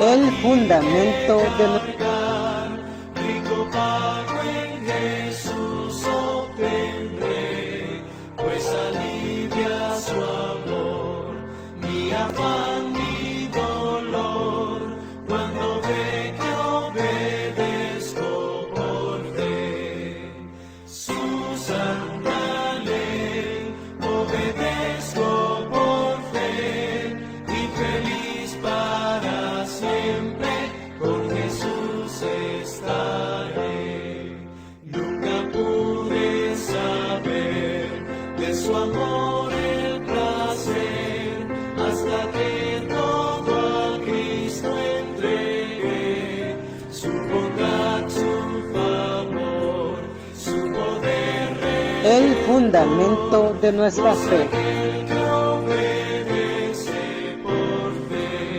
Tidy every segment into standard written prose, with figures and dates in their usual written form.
El fundamento de rico pago en Jesús obtendré, pues alivia su amor, mi afán, mi dolor, cuando ve que obedezco por fe. Su santa ley obedezco por fe, y feliz para siempre con Jesús estaré. Nunca pude saber de su amor el placer, hasta que todo a Cristo entregué. Su bondad, su favor, su poder. el fundamento de nuestra fe. Todo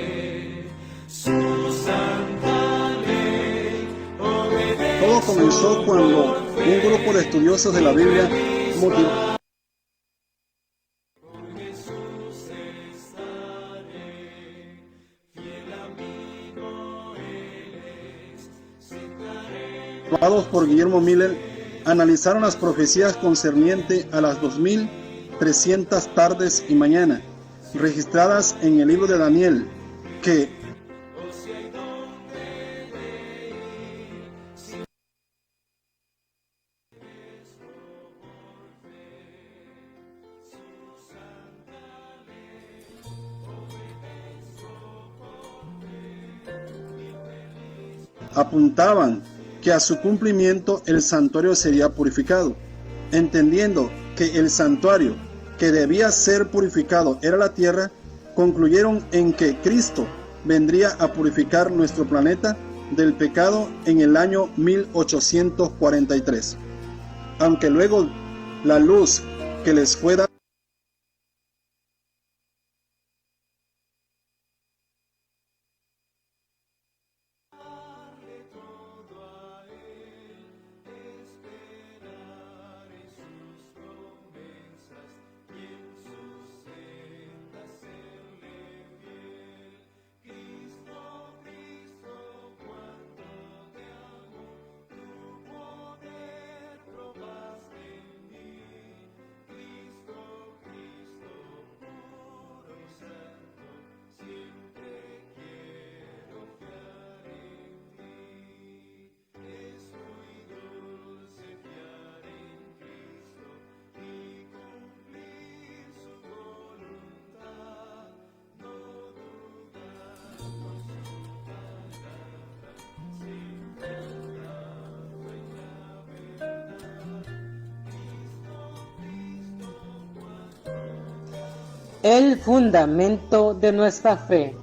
comenzó cuando un grupo de estudiosos de la Biblia motivados por Guillermo Miller, analizaron las profecías concernientes a las 2300 tardes y mañana, registradas en el libro de Daniel, que apuntaban que a su cumplimiento el santuario sería purificado. Entendiendo que el santuario que debía ser purificado era la tierra, concluyeron en que Cristo vendría a purificar nuestro planeta del pecado en el año 1843. Aunque luego la luz que les fue dada el fundamento de nuestra fe.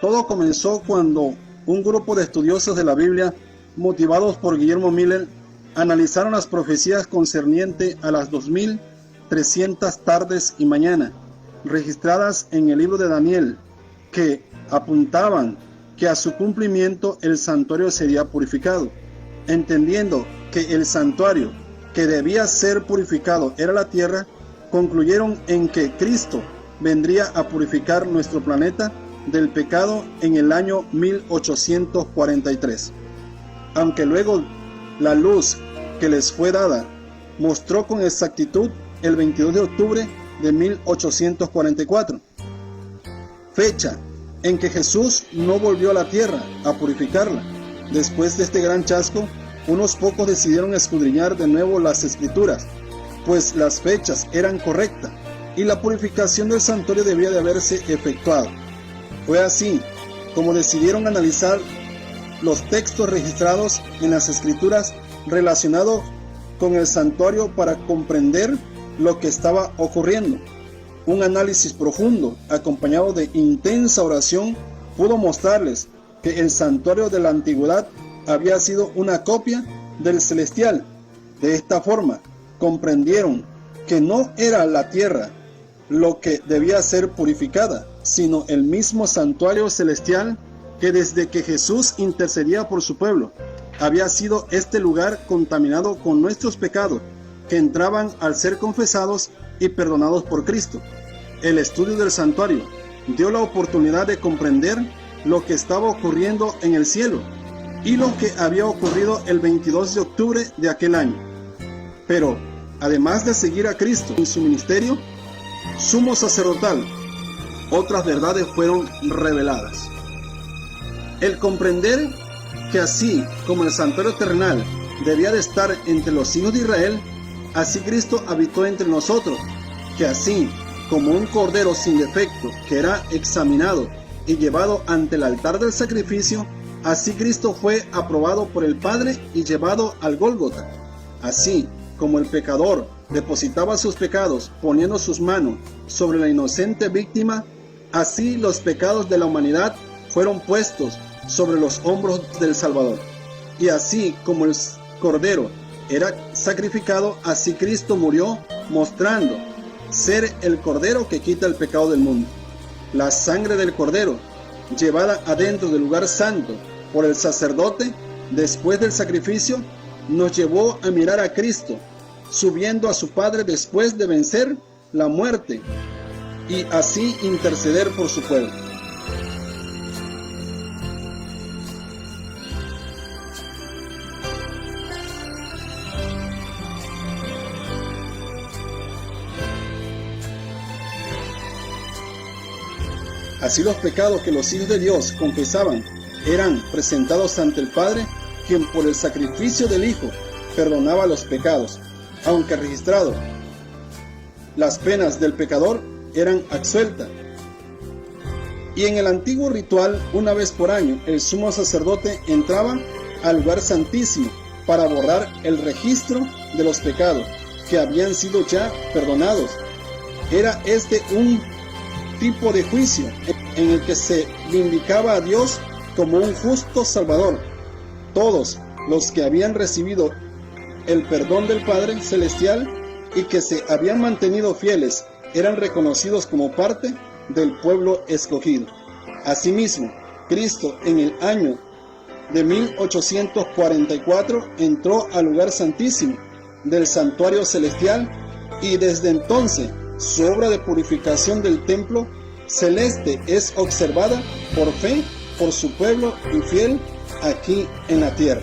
Todo comenzó cuando un grupo de estudiosos de la Biblia, motivados por Guillermo Miller, analizaron las profecías concernientes a las 2300 tardes y mañana, registradas en el libro de Daniel, que apuntaban que a su cumplimiento el santuario sería purificado. Entendiendo que el santuario que debía ser purificado era la tierra, concluyeron en que Cristo vendría a purificar nuestro planeta del pecado en el año 1843. Aunque luego la luz que les fue dada mostró con exactitud el 22 de octubre de 1844, fecha en que Jesús no volvió a la tierra a purificarla. Después de este gran chasco, unos pocos decidieron escudriñar de nuevo las escrituras, pues las fechas eran correctas y la purificación del santuario debía de haberse efectuado. Fue así como decidieron analizar los textos registrados en las escrituras relacionados con el santuario para comprender lo que estaba ocurriendo. Un análisis profundo, acompañado de intensa oración, pudo mostrarles que el santuario de la antigüedad había sido una copia del celestial. De esta forma, comprendieron que no era la tierra lo que debía ser purificada, sino el mismo santuario celestial que desde que Jesús intercedía por su pueblo, había sido este lugar contaminado con nuestros pecados, que entraban al ser confesados y perdonados por Cristo. El estudio del santuario dio la oportunidad de comprender lo que estaba ocurriendo en el cielo y lo que había ocurrido el 22 de octubre de aquel año. Pero, además de seguir a Cristo en su ministerio sumo sacerdotal, otras verdades fueron reveladas. El comprender que así como el santuario terrenal debía de estar entre los hijos de Israel, así Cristo habitó entre nosotros, que así como un cordero sin defecto que era examinado y llevado ante el altar del sacrificio, así Cristo fue aprobado por el Padre y llevado al Gólgota. Así como el pecador depositaba sus pecados poniendo sus manos sobre la inocente víctima, así los pecados de la humanidad fueron puestos sobre los hombros del Salvador. Y así como el cordero era sacrificado, así Cristo murió, mostrando ser el cordero que quita el pecado del mundo. La sangre del cordero, llevada adentro del lugar santo por el sacerdote después del sacrificio, nos llevó a mirar a Cristo subiendo a su Padre después de vencer la muerte y así interceder por su pueblo. Así los pecados que los hijos de Dios confesaban eran presentados ante el Padre, quien por el sacrificio del Hijo perdonaba los pecados, aunque registrado. Las penas del pecador eran absueltas. Y en el antiguo ritual, una vez por año, el sumo sacerdote entraba al lugar santísimo para borrar el registro de los pecados que habían sido ya perdonados. Era este un tipo de juicio en el que se vindicaba a Dios como un justo Salvador. Todos los que habían recibido el perdón del Padre Celestial y que se habían mantenido fieles eran reconocidos como parte del pueblo escogido. Asimismo, Cristo en el año de 1844 entró al lugar santísimo del santuario celestial y desde entonces su obra de purificación del templo celeste es observada por fe por su pueblo infiel aquí en la tierra.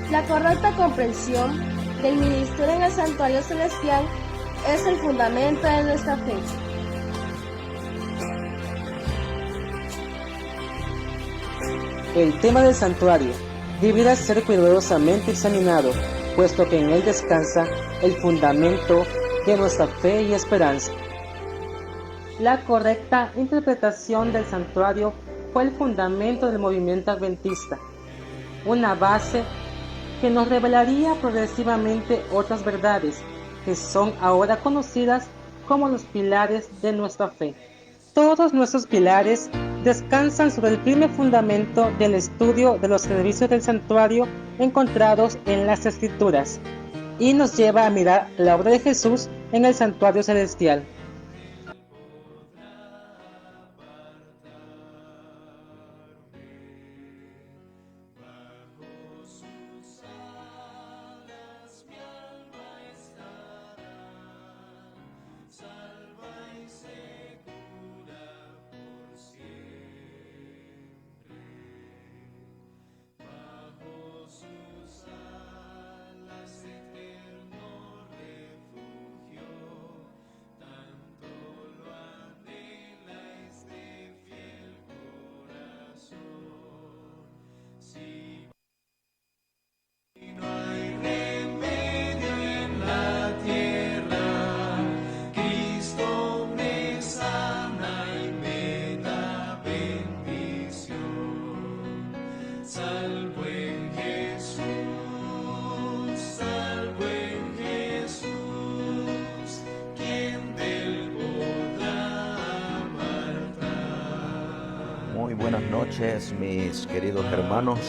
La correcta comprensión del ministerio en el santuario celestial es el fundamento de nuestra fe. El tema del santuario deberá ser cuidadosamente examinado, puesto que en él descansa el fundamento de nuestra fe y esperanza. La correcta interpretación del santuario fue el fundamento del movimiento adventista, una base que nos revelaría progresivamente otras verdades que son ahora conocidas como los pilares de nuestra fe. Todos nuestros pilares descansan sobre el firme fundamento del estudio de los servicios del santuario encontrados en las Escrituras y nos lleva a mirar la obra de Jesús en el santuario celestial. Buenas noches, mis queridos hermanos.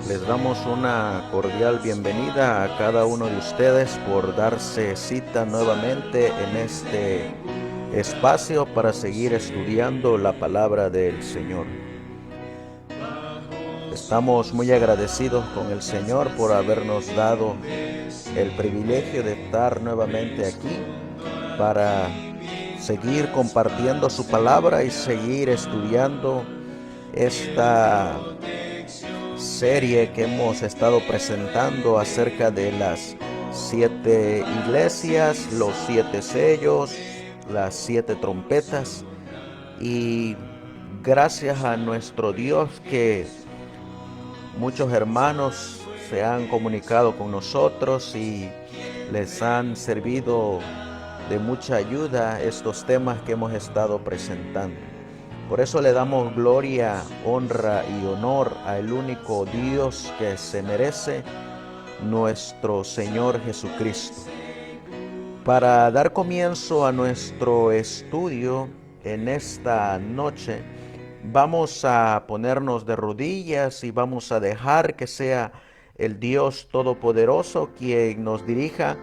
Les damos una cordial bienvenida a cada uno de ustedes por darse cita nuevamente en este espacio para seguir estudiando la palabra del Señor. Estamos muy agradecidos con el Señor por habernos dado el privilegio de estar nuevamente aquí para seguir compartiendo su palabra y seguir estudiando esta serie que hemos estado presentando acerca de las 7 iglesias, los 7 sellos, las 7 trompetas. Y gracias a nuestro Dios que muchos hermanos se han comunicado con nosotros y les han servido de mucha ayuda estos temas que hemos estado presentando. Por eso le damos gloria, honra y honor al único Dios que se merece, nuestro Señor Jesucristo. Para dar comienzo a nuestro estudio en esta noche, vamos a ponernos de rodillas y vamos a dejar que sea el Dios Todopoderoso quien nos dirija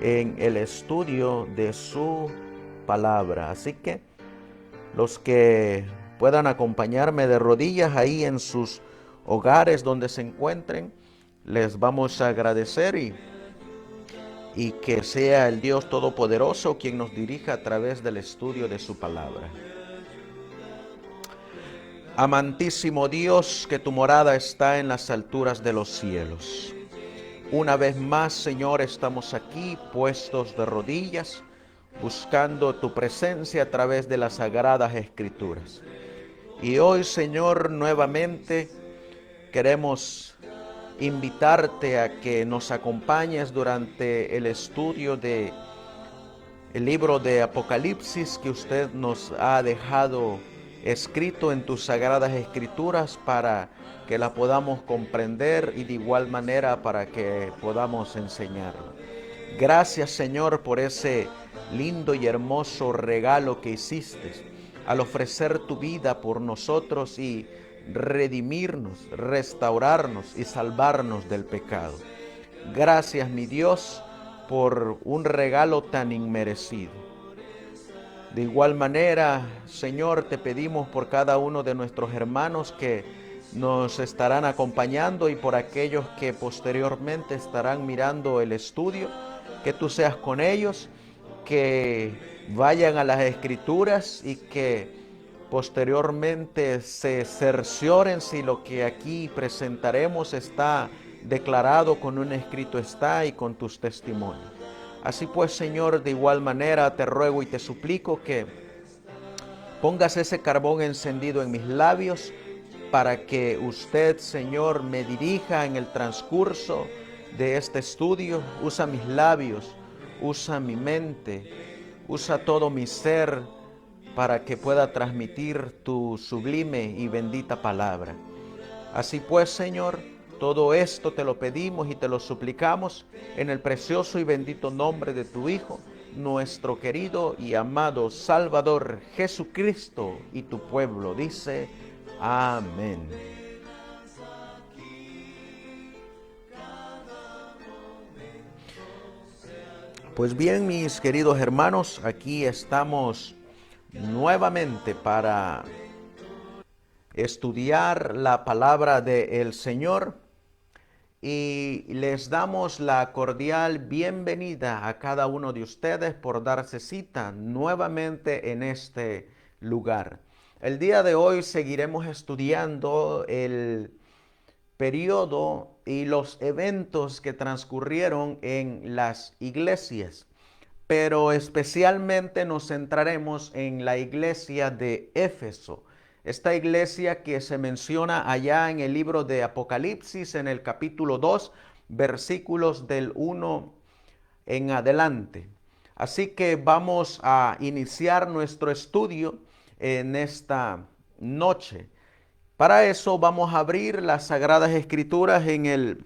en el estudio de su palabra. Así que los que puedan acompañarme de rodillas ahí en sus hogares donde se encuentren, les vamos a agradecer y que sea el Dios Todopoderoso quien nos dirija a través del estudio de su palabra. Amantísimo Dios, que tu morada está en las alturas de los cielos. Una vez más, Señor, estamos aquí puestos de rodillas, buscando tu presencia a través de las sagradas escrituras. Y hoy, Señor, nuevamente queremos invitarte a que nos acompañes durante el estudio de el libro de Apocalipsis que usted nos ha dejado escrito en tus sagradas escrituras para que la podamos comprender y de igual manera para que podamos enseñarla. Gracias, Señor, por ese lindo y hermoso regalo que hiciste al ofrecer tu vida por nosotros y redimirnos, restaurarnos y salvarnos del pecado. Gracias, mi Dios, por un regalo tan inmerecido. De igual manera, Señor, te pedimos por cada uno de nuestros hermanos que nos estarán acompañando y por aquellos que posteriormente estarán mirando el estudio, que tú seas con ellos, que vayan a las escrituras y que posteriormente se cercioren si lo que aquí presentaremos está declarado con un escrito está y con tus testimonios. Así pues, Señor, de igual manera te ruego y te suplico que pongas ese carbón encendido en mis labios para que usted, Señor, me dirija en el transcurso de este estudio. Usa mis labios, usa mi mente, usa todo mi ser para que pueda transmitir tu sublime y bendita palabra. Así pues, Señor, todo esto te lo pedimos y te lo suplicamos en el precioso y bendito nombre de tu Hijo, nuestro querido y amado Salvador Jesucristo, y tu pueblo dice amén. Pues bien, mis queridos hermanos, aquí estamos nuevamente para estudiar la palabra del Señor y les damos la cordial bienvenida a cada uno de ustedes por darse cita nuevamente en este lugar. El día de hoy seguiremos estudiando el periodo y los eventos que transcurrieron en las iglesias, pero especialmente nos centraremos en la iglesia de Éfeso. Esta iglesia que se menciona allá en el libro de Apocalipsis, en el capítulo 2, versículos del 1 en adelante. Así que vamos a iniciar nuestro estudio en esta noche. Para eso vamos a abrir las Sagradas Escrituras en el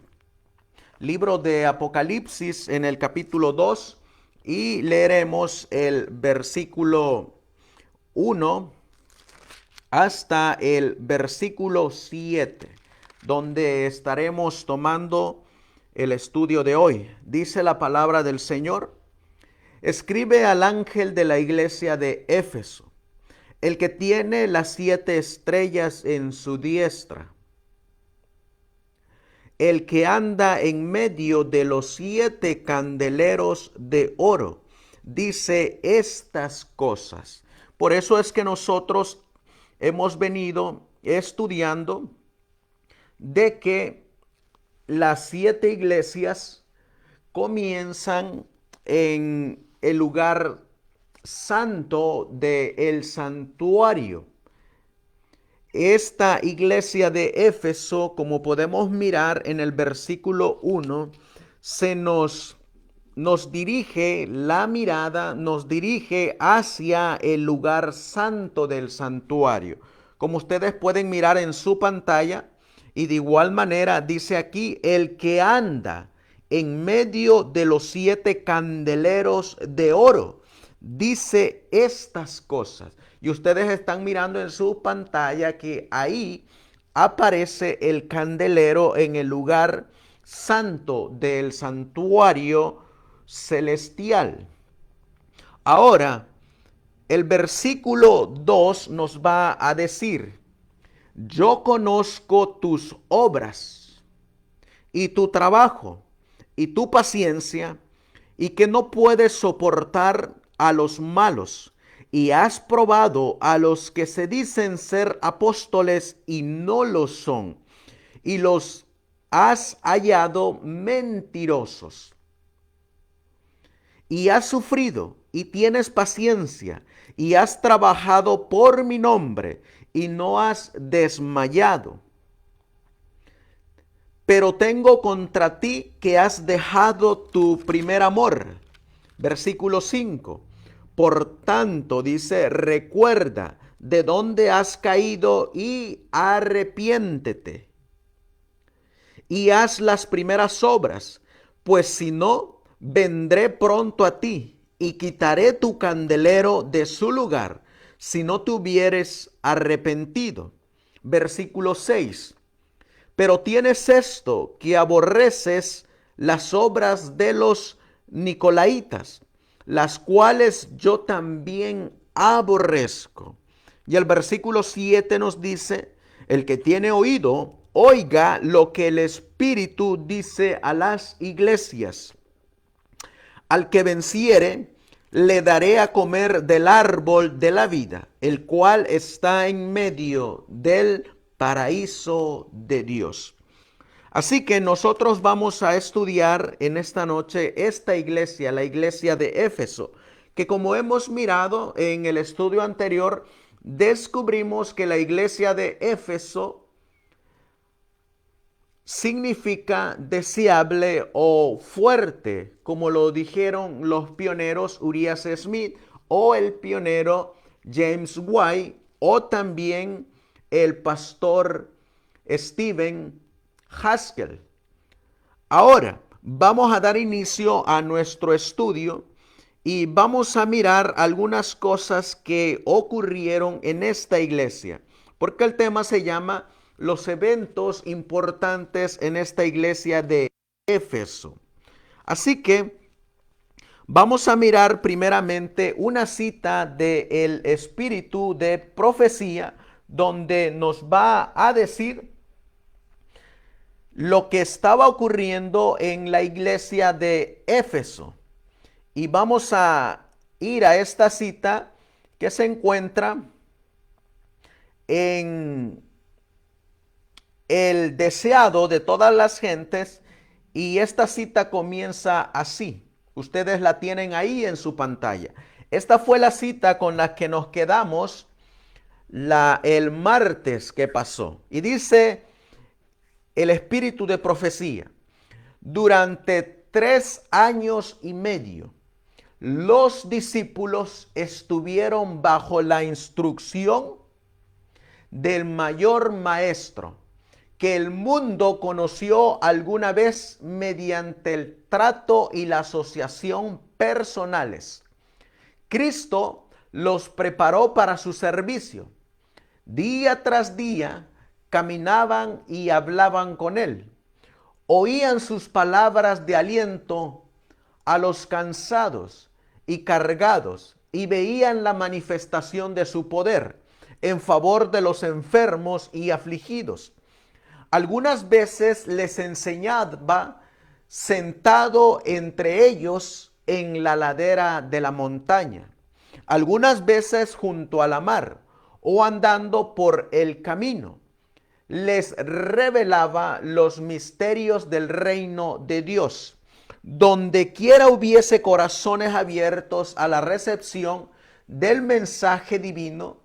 libro de Apocalipsis, en el capítulo 2, y leeremos el versículo 1 hasta el versículo 7, donde estaremos tomando el estudio de hoy. Dice la palabra del Señor: escribe al ángel de la iglesia de Éfeso, el que tiene las 7 estrellas en su diestra, el que anda en medio de los 7 candeleros de oro, dice estas cosas. Por eso es que nosotros hemos venido estudiando de que las 7 iglesias comienzan en el lugar santo del santuario. Esta iglesia de Éfeso, como podemos mirar en el versículo 1, nos dirige la mirada, nos dirige hacia el lugar santo del santuario. Como ustedes pueden mirar en su pantalla, y de igual manera dice aquí, el que anda en medio de los 7 candeleros de oro, dice estas cosas. Y ustedes están mirando en su pantalla que ahí aparece el candelero en el lugar santo del santuario celestial. Ahora, el versículo 2 nos va a decir: yo conozco tus obras y tu trabajo y tu paciencia, y que no puedes soportar a los malos, y has probado a los que se dicen ser apóstoles y no lo son, y los has hallado mentirosos. Y has sufrido y tienes paciencia, y has trabajado por mi nombre, y no has desmayado. Pero tengo contra ti que has dejado tu primer amor. Versículo 5. Por tanto, dice, recuerda de dónde has caído y arrepiéntete. Y haz las primeras obras, pues si no, vendré pronto a ti y quitaré tu candelero de su lugar, si no te hubieres arrepentido. Versículo 6. Pero tienes esto, que aborreces las obras de los nicolaitas, las cuales yo también aborrezco. Y el versículo 7 nos dice: el que tiene oído, oiga lo que el Espíritu dice a las iglesias. Al que venciere, le daré a comer del árbol de la vida, el cual está en medio del paraíso de Dios. Así que nosotros vamos a estudiar en esta noche esta iglesia, la iglesia de Éfeso, que como hemos mirado en el estudio anterior, descubrimos que la iglesia de Éfeso significa deseable o fuerte, como lo dijeron los pioneros Urias Smith o el pionero James White o también el pastor Stephen Haskell. Ahora vamos a dar inicio a nuestro estudio y vamos a mirar algunas cosas que ocurrieron en esta iglesia, porque el tema se llama los eventos importantes en esta iglesia de Éfeso. Así que vamos a mirar primeramente una cita del espíritu de profecía, donde nos va a decir lo que estaba ocurriendo en la iglesia de Éfeso. Y vamos a ir a esta cita que se encuentra en el deseado de todas las gentes, y esta cita comienza así. Ustedes la tienen ahí en su pantalla. Esta fue la cita con la que nos quedamos el martes que pasó. Y dice el espíritu de profecía: durante 3 años y medio, los discípulos estuvieron bajo la instrucción del mayor maestro que el mundo conoció alguna vez mediante el trato y la asociación personales. Cristo los preparó para su servicio. Día tras día caminaban y hablaban con él. Oían sus palabras de aliento a los cansados y cargados, y veían la manifestación de su poder en favor de los enfermos y afligidos. algunas veces les enseñaba sentado entre ellos en la ladera de la montaña, algunas veces junto a la mar o andando por el camino. Les revelaba los misterios del reino de Dios. Donde quiera hubiese corazones abiertos a la recepción del mensaje divino,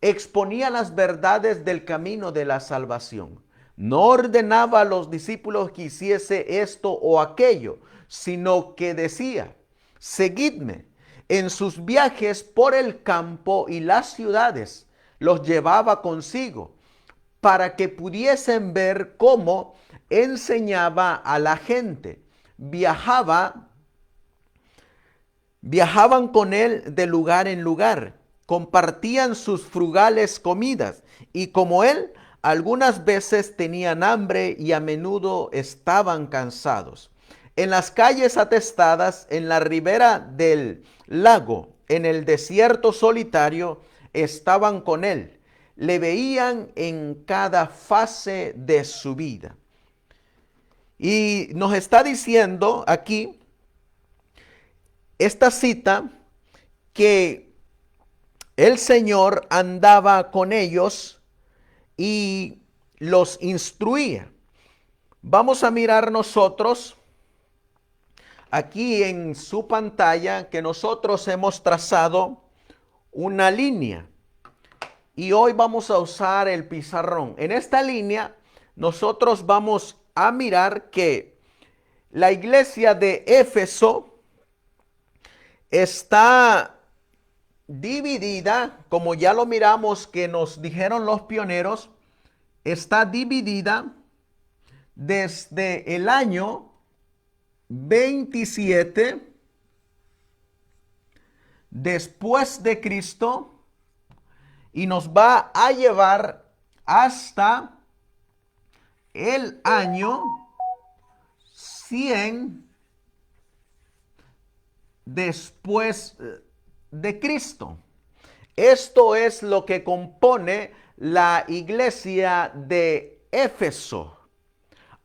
exponía las verdades del camino de la salvación. No ordenaba a los discípulos que hiciese esto o aquello, sino que decía: seguidme. En sus viajes por el campo y las ciudades los llevaba consigo, para que pudiesen ver cómo enseñaba a la gente. Viajaban con él de lugar en lugar, compartían sus frugales comidas, y como él, algunas veces tenían hambre y a menudo estaban cansados. En las calles atestadas, en la ribera del lago, en el desierto solitario, estaban con él. Le veían en cada fase de su vida. Y nos está diciendo aquí esta cita que el Señor andaba con ellos y los instruía. Vamos a mirar nosotros aquí en su pantalla que nosotros hemos trazado una línea. Y hoy vamos a usar el pizarrón. En esta línea nosotros vamos a mirar que la iglesia de Éfeso está dividida, como ya lo miramos que nos dijeron los pioneros, está dividida desde el año 27 después de Cristo y nos va a llevar hasta el año 100 después de Cristo. Esto es lo que compone la iglesia de Éfeso.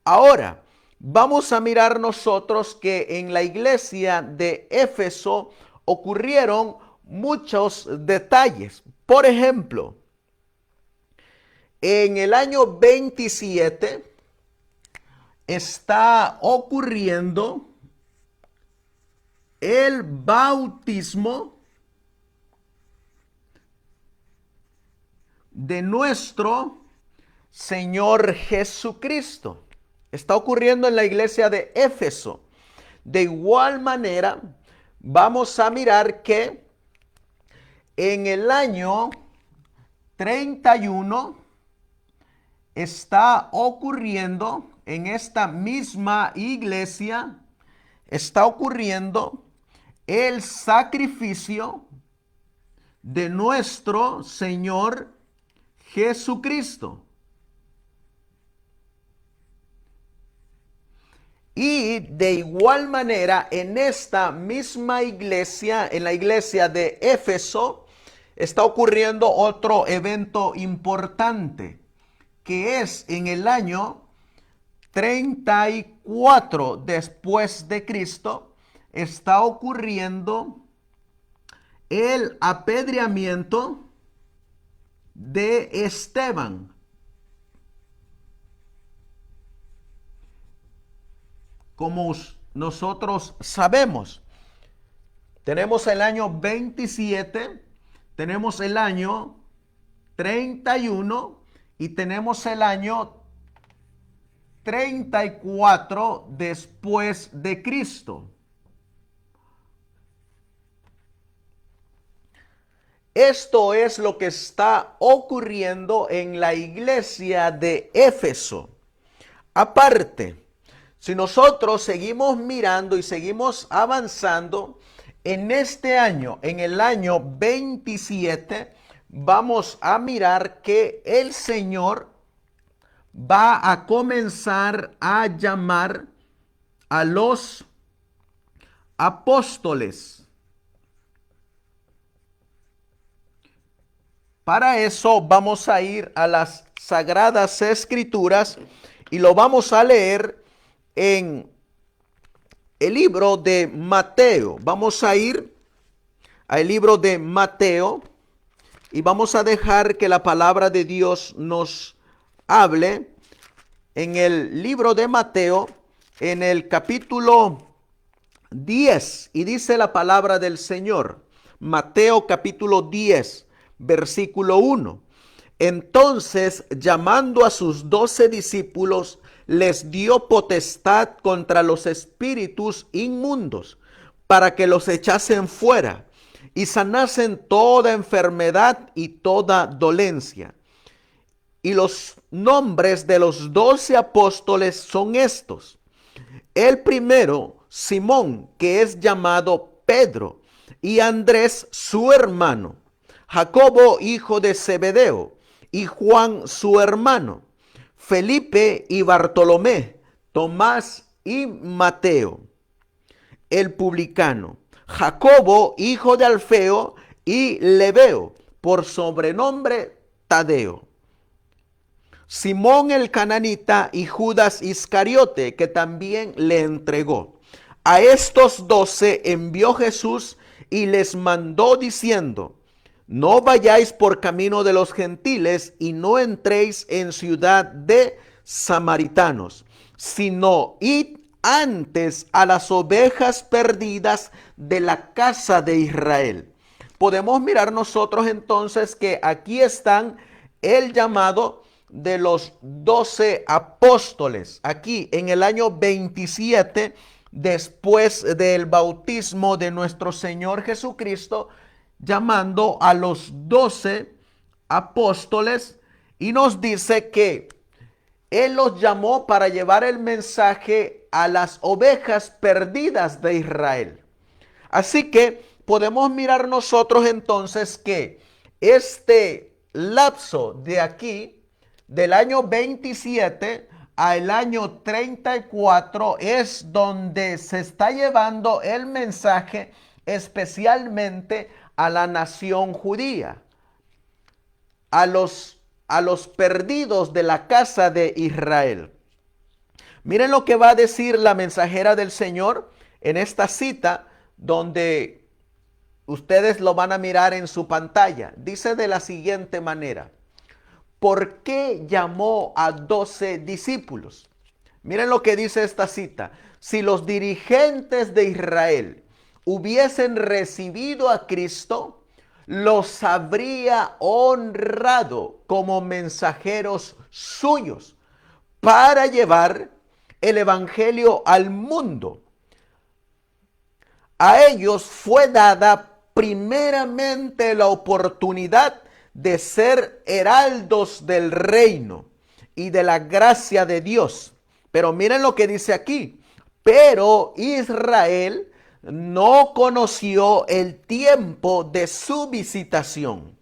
Ahora, vamos a mirar nosotros que en la iglesia de Éfeso ocurrieron muchos detalles. Por ejemplo, en el año 27 está ocurriendo el bautismo de nuestro Señor Jesucristo. Está ocurriendo en la iglesia de Éfeso. De igual manera, vamos a mirar que en el año 31 está ocurriendo en esta misma iglesia, está ocurriendo el sacrificio de nuestro Señor Jesucristo. Y de igual manera, en esta misma iglesia, en la iglesia de Éfeso, está ocurriendo otro evento importante, que es en el año 34 después de Cristo, está ocurriendo el apedreamiento de Esteban. Como nosotros sabemos, tenemos el año 27, tenemos el año 31 y tenemos el año 34 después de Cristo. Esto es lo que está ocurriendo en la iglesia de Éfeso. Aparte, si nosotros seguimos mirando y seguimos avanzando, en este año, en el año 27, vamos a mirar que el Señor va a comenzar a llamar a los apóstoles. Para eso vamos a ir a las Sagradas Escrituras y lo vamos a leer en el libro de Mateo. Vamos a ir al libro de Mateo y vamos a dejar que la palabra de Dios nos hable en el libro de Mateo, en el capítulo 10. Y dice la palabra del Señor, Mateo capítulo 10, versículo 1. Entonces, llamando a sus 12 discípulos, les dio potestad contra los espíritus inmundos, para que los echasen fuera y sanasen toda enfermedad y toda dolencia. Y los nombres de los 12 apóstoles son estos. El primero, Simón, que es llamado Pedro, y Andrés, su hermano, Jacobo, hijo de Zebedeo, y Juan, su hermano, Felipe y Bartolomé, Tomás y Mateo, el publicano, Jacobo, hijo de Alfeo, y Lebeo, por sobrenombre Tadeo, Simón el cananita y Judas Iscariote, que también le entregó. A estos 12 envió Jesús y les mandó diciendo: no vayáis por camino de los gentiles y no entréis en ciudad de samaritanos, sino id antes a las ovejas perdidas de la casa de Israel. Podemos mirar nosotros entonces que aquí están el llamado de los 12 apóstoles. Aquí en el año 27 después del bautismo de nuestro Señor Jesucristo, llamando a los 12 apóstoles, y nos dice que Él los llamó para llevar el mensaje a las ovejas perdidas de Israel. Así que podemos mirar nosotros entonces que este lapso de aquí, del año 27 al año 34, es donde se está llevando el mensaje especialmente a la nación judía, a los perdidos de la casa de Israel. Miren lo que va a decir la mensajera del Señor en esta cita, donde ustedes lo van a mirar en su pantalla. Dice de la siguiente manera: ¿por qué llamó a 12 discípulos? Miren lo que dice esta cita: si los dirigentes de Israel hubiesen recibido a Cristo, los habría honrado como mensajeros suyos para llevar el evangelio al mundo. A ellos fue dada primeramente la oportunidad de ser heraldos del reino y de la gracia de Dios. Pero miren lo que dice aquí: pero Israel no conoció el tiempo de su visitación.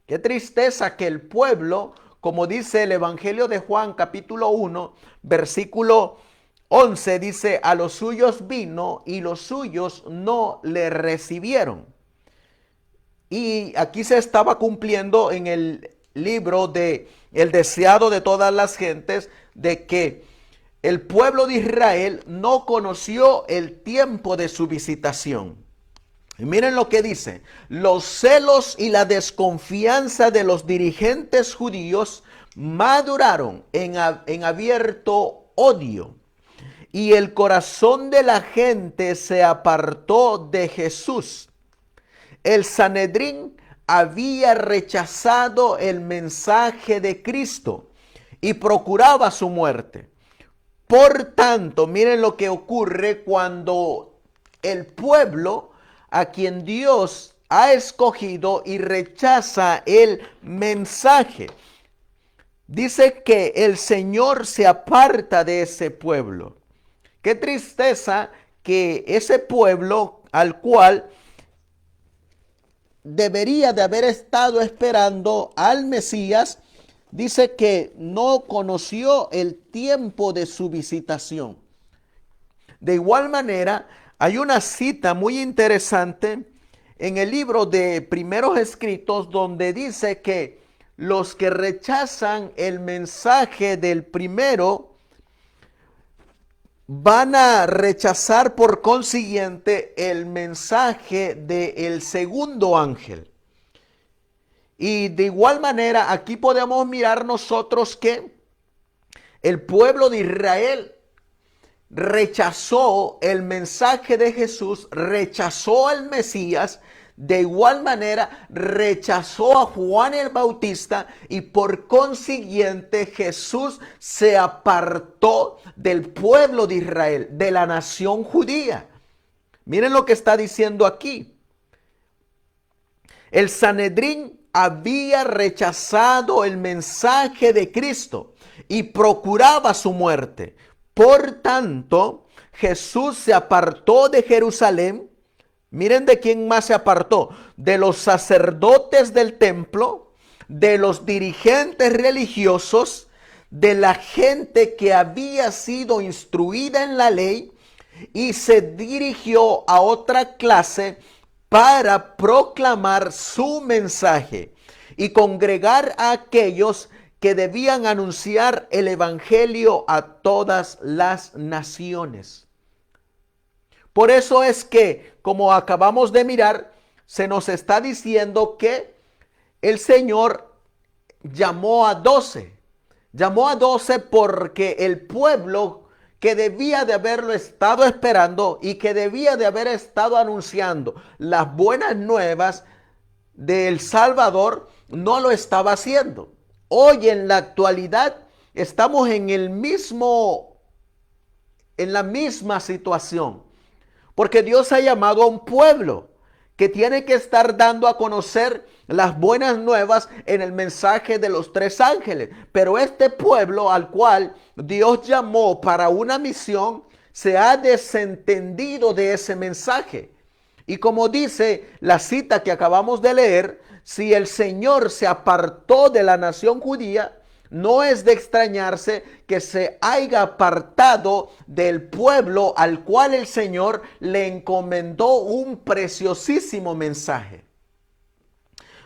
Qué tristeza que el pueblo, como dice el Evangelio de Juan capítulo 1, versículo 11, dice: a los suyos vino y los suyos no le recibieron. Y aquí se estaba cumpliendo en el libro de El deseado de todas las gentes, de que el pueblo de Israel no conoció el tiempo de su visitación. Y miren lo que dice: los celos y la desconfianza de los dirigentes judíos maduraron en abierto odio, y el corazón de la gente se apartó de Jesús. El Sanedrín había rechazado el mensaje de Cristo y procuraba su muerte. Por tanto, miren lo que ocurre cuando el pueblo a quien Dios ha escogido y rechaza el mensaje. Dice que el Señor se aparta de ese pueblo. Qué tristeza que ese pueblo al cual debería de haber estado esperando al Mesías, dice que no conoció el tiempo de su visitación. De igual manera, hay una cita muy interesante en el libro de Primeros Escritos, donde dice que los que rechazan el mensaje del primero van a rechazar por consiguiente el mensaje del segundo ángel. Y de igual manera, aquí podemos mirar nosotros que el pueblo de Israel rechazó el mensaje de Jesús, rechazó al Mesías, de igual manera rechazó a Juan el Bautista y por consiguiente Jesús se apartó del pueblo de Israel, de la nación judía. Miren lo que está diciendo aquí. El Sanedrín había rechazado el mensaje de Cristo y procuraba su muerte. Por tanto, Jesús se apartó de Jerusalén. Miren de quién más se apartó. De los sacerdotes del templo, de los dirigentes religiosos, de la gente que había sido instruida en la ley, y se dirigió a otra clase para proclamar su mensaje y congregar a aquellos que debían anunciar el evangelio a todas las naciones. Por eso es que, como acabamos de mirar, se nos está diciendo que el Señor llamó a 12. Llamó a 12 porque el pueblo que debía de haberlo estado esperando y que debía de haber estado anunciando las buenas nuevas del Salvador, no lo estaba haciendo. Hoy en la actualidad estamos en la misma situación. Porque Dios ha llamado a un pueblo que tiene que estar dando a conocer las buenas nuevas en el mensaje de los 3 ángeles. Pero este pueblo al cual Dios llamó para una misión se ha desentendido de ese mensaje. Y como dice la cita que acabamos de leer, si el Señor se apartó de la nación judía, no es de extrañarse que se haya apartado del pueblo al cual el Señor le encomendó un preciosísimo mensaje.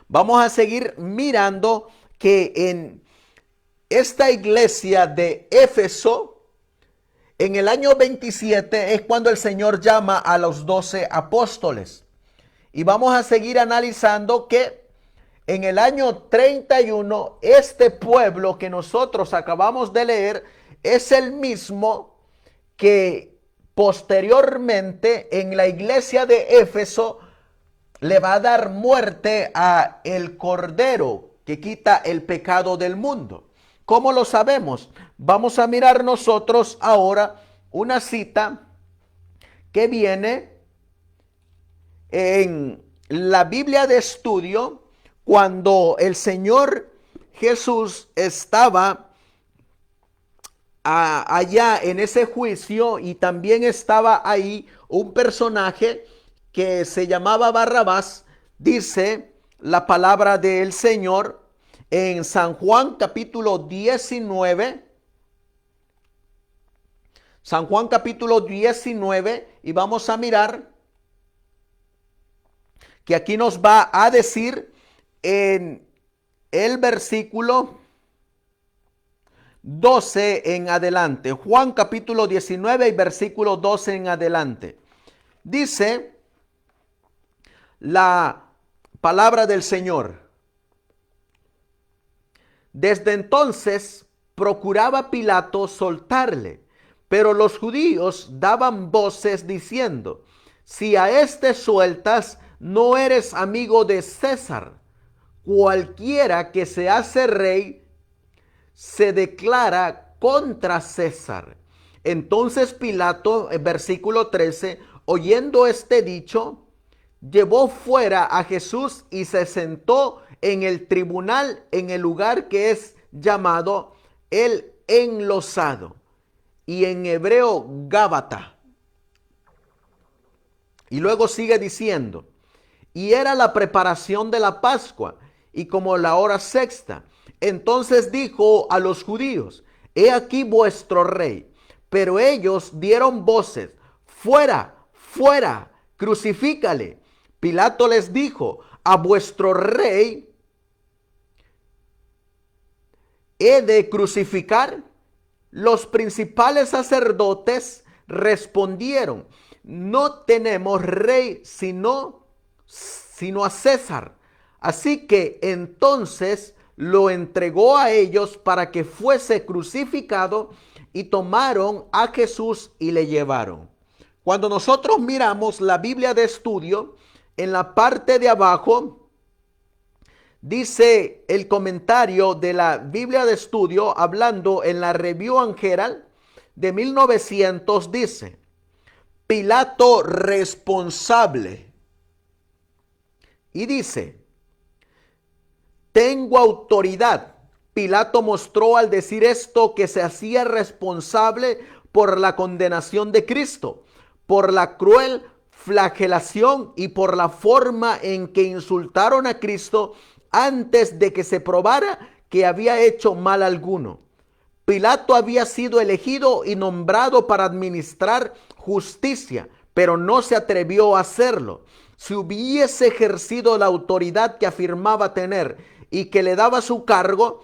Vamos a seguir mirando que en esta iglesia de Éfeso, en el año 27 es cuando el Señor llama a los 12 apóstoles. Y vamos a seguir analizando que en el año 31, este pueblo que nosotros acabamos de leer es el mismo que posteriormente en la iglesia de Éfeso le va a dar muerte a el Cordero que quita el pecado del mundo. ¿Cómo lo sabemos? Vamos a mirar nosotros ahora una cita que viene en la Biblia de estudio. Cuando el Señor Jesús estaba allá en ese juicio, y también estaba ahí un personaje que se llamaba Barrabás, dice la palabra del Señor en San Juan capítulo 19. San Juan capítulo 19, y vamos a mirar que aquí nos va a decir en el versículo 12 en adelante. Juan capítulo 19 y versículo 12 en adelante. Dice la palabra del Señor: desde entonces procuraba Pilato soltarle, pero los judíos daban voces diciendo: si a este sueltas, no eres amigo de César. Cualquiera que se hace rey se declara contra César. Entonces Pilato, en versículo 13, oyendo este dicho, llevó fuera a Jesús y se sentó en el tribunal en el lugar que es llamado el Enlosado, y en hebreo Gábata. Y luego sigue diciendo: y era la preparación de la Pascua, y como la hora sexta. Entonces dijo a los judíos: he aquí vuestro rey. Pero ellos dieron voces: fuera, fuera, crucifícale. Pilato les dijo: a vuestro rey he de crucificar. Los principales sacerdotes respondieron: no tenemos rey sino a César. Así que entonces lo entregó a ellos para que fuese crucificado, y tomaron a Jesús y le llevaron. Cuando nosotros miramos la Biblia de estudio, en la parte de abajo dice el comentario de la Biblia de estudio, hablando en la Review and Herald de 1900, dice: Pilato responsable. Y dice: tengo autoridad. Pilato mostró al decir esto que se hacía responsable por la condenación de Cristo, por la cruel flagelación y por la forma en que insultaron a Cristo antes de que se probara que había hecho mal alguno. Pilato había sido elegido y nombrado para administrar justicia, pero no se atrevió a hacerlo. Si hubiese ejercido la autoridad que afirmaba tener y que le daba su cargo,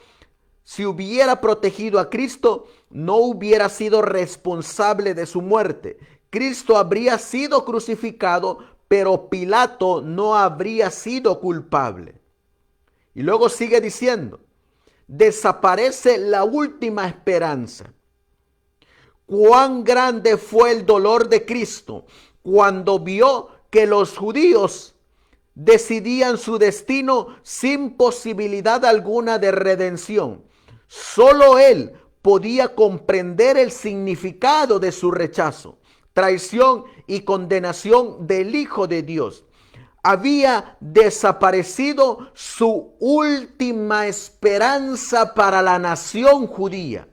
si hubiera protegido a Cristo, no hubiera sido responsable de su muerte. Cristo habría sido crucificado, pero Pilato no habría sido culpable. Y luego sigue diciendo: desaparece la última esperanza. Cuán grande fue el dolor de Cristo cuando vio que los judíos decidían su destino sin posibilidad alguna de redención. Solo él podía comprender el significado de su rechazo, traición y condenación del Hijo de Dios. Había desaparecido su última esperanza para la nación judía.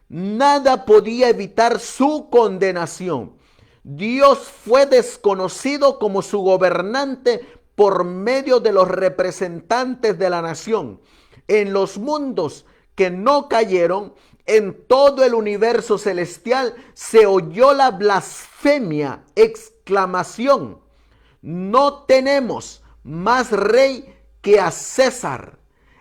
Nada podía evitar su condenación. Dios fue desconocido como su gobernante por medio de los representantes de la nación. En los mundos que no cayeron, en todo el universo celestial, se oyó la blasfemia, exclamación: no tenemos más rey que a César.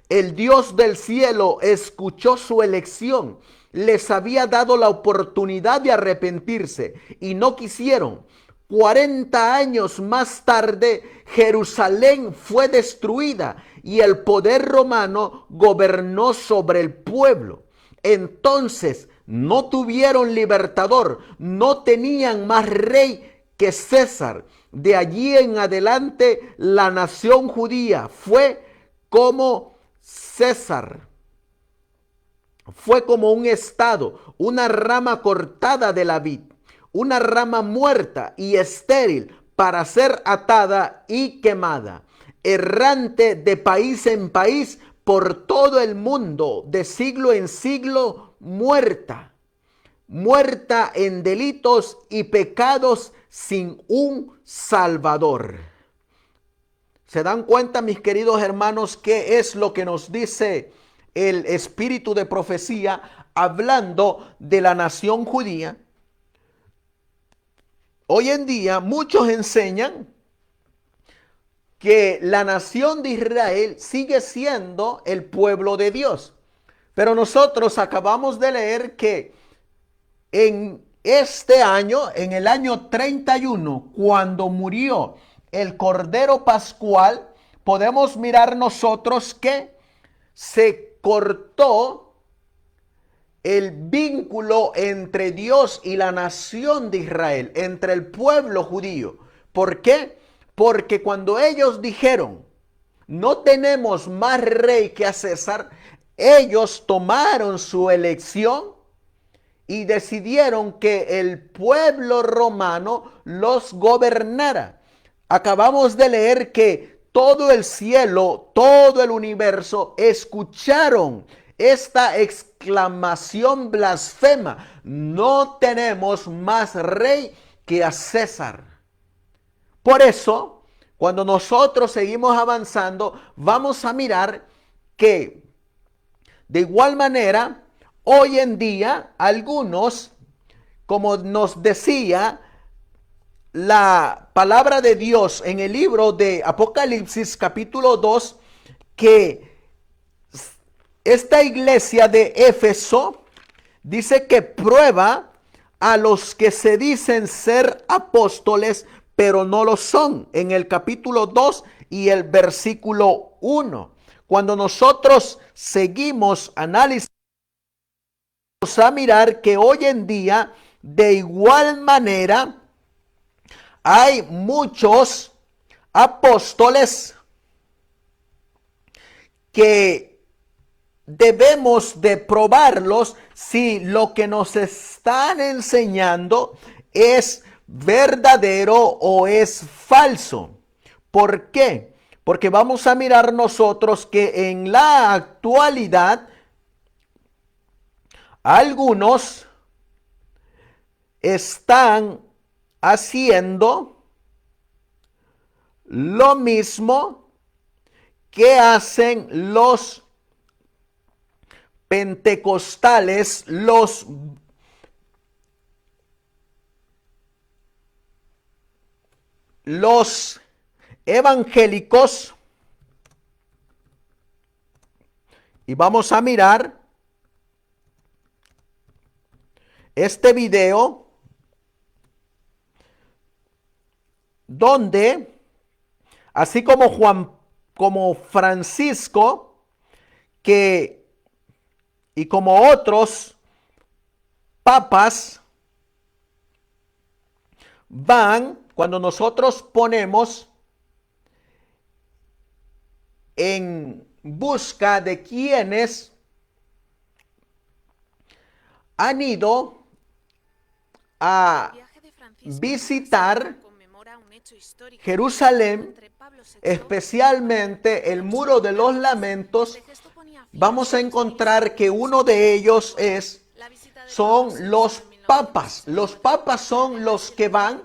El Dios del cielo escuchó su elección. Les había dado la oportunidad de arrepentirse y no quisieron. 40 años más tarde, Jerusalén fue destruida y el poder romano gobernó sobre el pueblo. Entonces no tuvieron libertador, no tenían más rey que César. De allí en adelante, la nación judía fue como César. Fue como un estado, una rama cortada de la vid, una rama muerta y estéril para ser atada y quemada, errante de país en país por todo el mundo, de siglo en siglo, muerta en delitos y pecados, sin un Salvador. ¿Se dan cuenta, mis queridos hermanos, qué es lo que nos dice el espíritu de profecía hablando de la nación judía? Hoy en día muchos enseñan que la nación de Israel sigue siendo el pueblo de Dios. Pero nosotros acabamos de leer que en este año, en el año 31, cuando murió el Cordero Pascual, podemos mirar nosotros que se cortó el vínculo entre Dios y la nación de Israel, entre el pueblo judío. ¿Por qué? Porque cuando ellos dijeron: no tenemos más rey que a César, ellos tomaron su elección y decidieron que el pueblo romano los gobernara. Acabamos de leer que todo el cielo, todo el universo escucharon esta exclamación blasfema: no tenemos más rey que a César. Por eso, cuando nosotros seguimos avanzando, vamos a mirar que de igual manera, hoy en día, algunos, como nos decía la palabra de Dios en el libro de Apocalipsis capítulo 2 que esta iglesia de Éfeso dice que prueba a los que se dicen ser apóstoles, pero no lo son, en el capítulo 2 y el versículo 1. Cuando nosotros seguimos analizando, vamos a mirar que hoy en día, de igual manera, hay muchos apóstoles que debemos de probarlos si lo que nos están enseñando es verdadero o es falso. ¿Por qué? Porque vamos a mirar nosotros que en la actualidad algunos están haciendo lo mismo que hacen los pentecostales, los evangélicos. Y vamos a mirar este video donde, así como Francisco, y como otros papas van, cuando nosotros ponemos en busca de quienes han ido a visitar Jerusalén, especialmente el Muro de los Lamentos, vamos a encontrar que uno de ellos son los papas. Los papas son los que van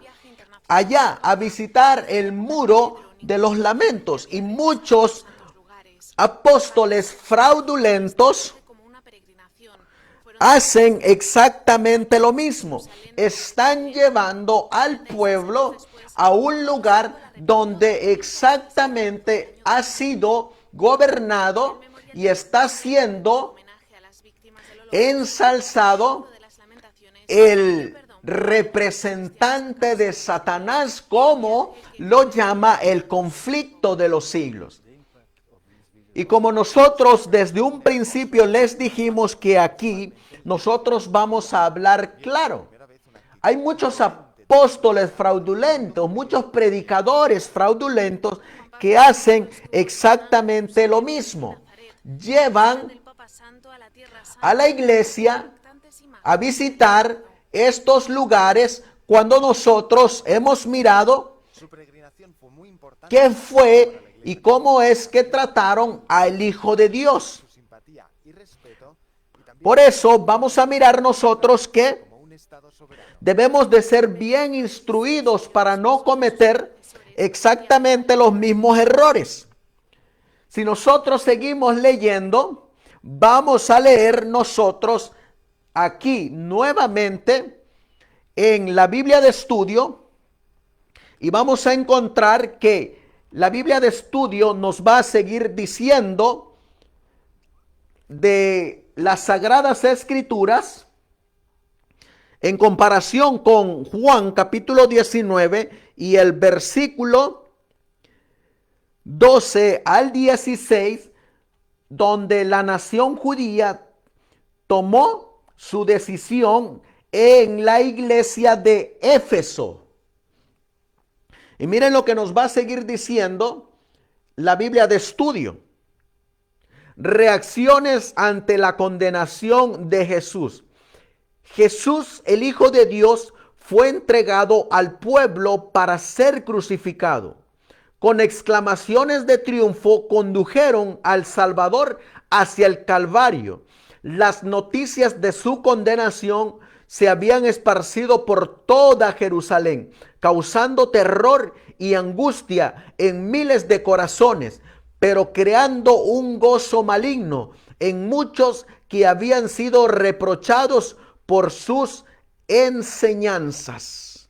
allá a visitar el Muro de los Lamentos, y muchos apóstoles fraudulentos hacen exactamente lo mismo. Están llevando al pueblo a un lugar donde exactamente ha sido gobernado y está siendo ensalzado el representante de Satanás, como lo llama el conflicto de los siglos. Y como nosotros desde un principio les dijimos que aquí nosotros vamos a hablar claro. Hay muchos apóstoles fraudulentos, muchos predicadores fraudulentos que hacen exactamente lo mismo. Llevan a la iglesia a visitar estos lugares cuando nosotros hemos mirado qué fue y cómo es que trataron al Hijo de Dios. Por eso vamos a mirar nosotros que debemos de ser bien instruidos para no cometer exactamente los mismos errores. Si nosotros seguimos leyendo, vamos a leer nosotros aquí nuevamente en la Biblia de estudio, y vamos a encontrar que la Biblia de estudio nos va a seguir diciendo de las Sagradas Escrituras en comparación con Juan capítulo 19 y el versículo 12 al 16, donde la nación judía tomó su decisión en la iglesia de Éfeso. Y miren lo que nos va a seguir diciendo la Biblia de estudio. Reacciones ante la condenación de Jesús. Jesús, el Hijo de Dios, fue entregado al pueblo para ser crucificado. Con exclamaciones de triunfo condujeron al Salvador hacia el Calvario. Las noticias de su condenación se habían esparcido por toda Jerusalén, causando terror y angustia en miles de corazones, pero creando un gozo maligno en muchos que habían sido reprochados por sus enseñanzas.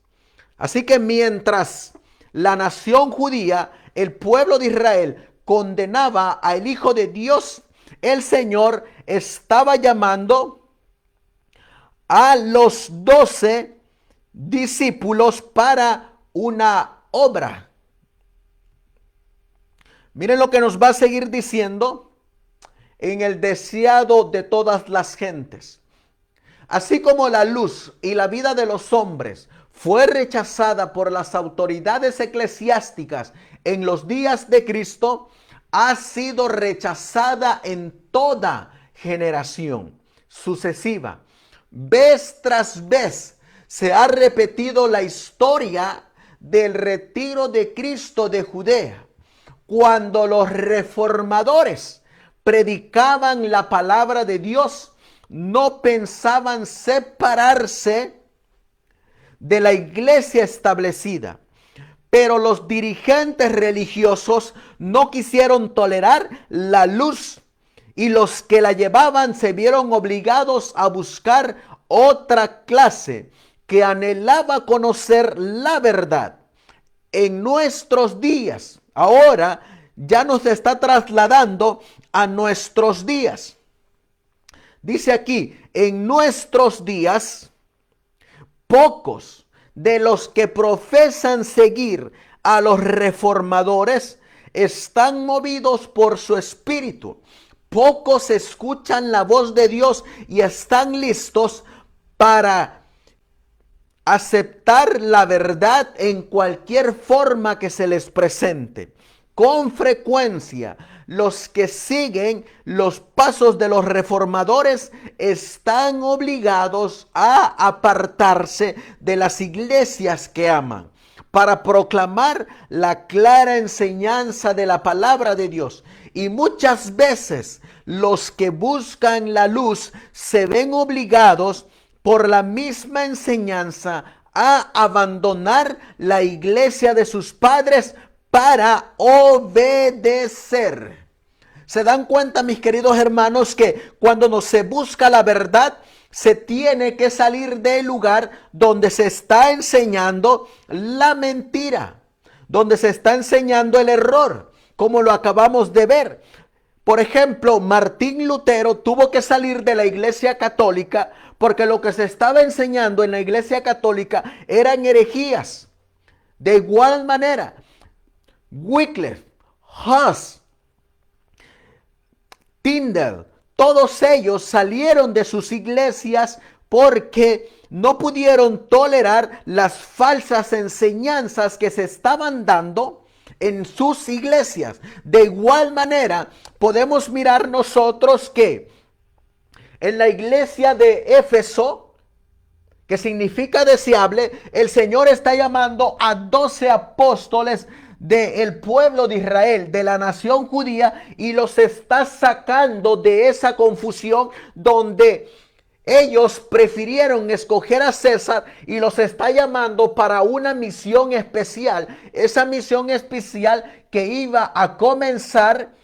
Así que mientras la nación judía, el pueblo de Israel, condenaba al Hijo de Dios, el Señor estaba llamando a los 12 discípulos para una obra. Miren lo que nos va a seguir diciendo en el deseado de todas las gentes. Así como la luz y la vida de los hombres fue rechazada por las autoridades eclesiásticas en los días de Cristo, ha sido rechazada en toda generación sucesiva. Vez tras vez se ha repetido la historia del retiro de Cristo de Judea, cuando los reformadores predicaban la palabra de Dios. No pensaban separarse de la iglesia establecida, pero los dirigentes religiosos no quisieron tolerar la luz y los que la llevaban se vieron obligados a buscar otra clase que anhelaba conocer la verdad. En nuestros días, ahora ya nos está trasladando a nuestros días. Dice aquí, en nuestros días, pocos de los que profesan seguir a los reformadores están movidos por su espíritu. Pocos escuchan la voz de Dios y están listos para aceptar la verdad en cualquier forma que se les presente. Con frecuencia, los que siguen los pasos de los reformadores están obligados a apartarse de las iglesias que aman para proclamar la clara enseñanza de la palabra de Dios. Y muchas veces los que buscan la luz se ven obligados por la misma enseñanza a abandonar la iglesia de sus padres para obedecer. ¿Se dan cuenta, mis queridos hermanos, que cuando se busca la verdad, se tiene que salir del lugar donde se está enseñando la mentira, donde se está enseñando el error, como lo acabamos de ver? Por ejemplo, Martín Lutero tuvo que salir de la iglesia católica porque lo que se estaba enseñando en la iglesia católica eran herejías. De igual manera, Wycliffe, Huss, Tyndale, todos ellos salieron de sus iglesias porque no pudieron tolerar las falsas enseñanzas que se estaban dando en sus iglesias. De igual manera, podemos mirar nosotros que en la iglesia de Éfeso, que significa deseable, el Señor está llamando a 12 apóstoles del pueblo de Israel, de la nación judía, y los está sacando de esa confusión donde ellos prefirieron escoger a César y los está llamando para una misión especial. Esa misión especial que iba a comenzar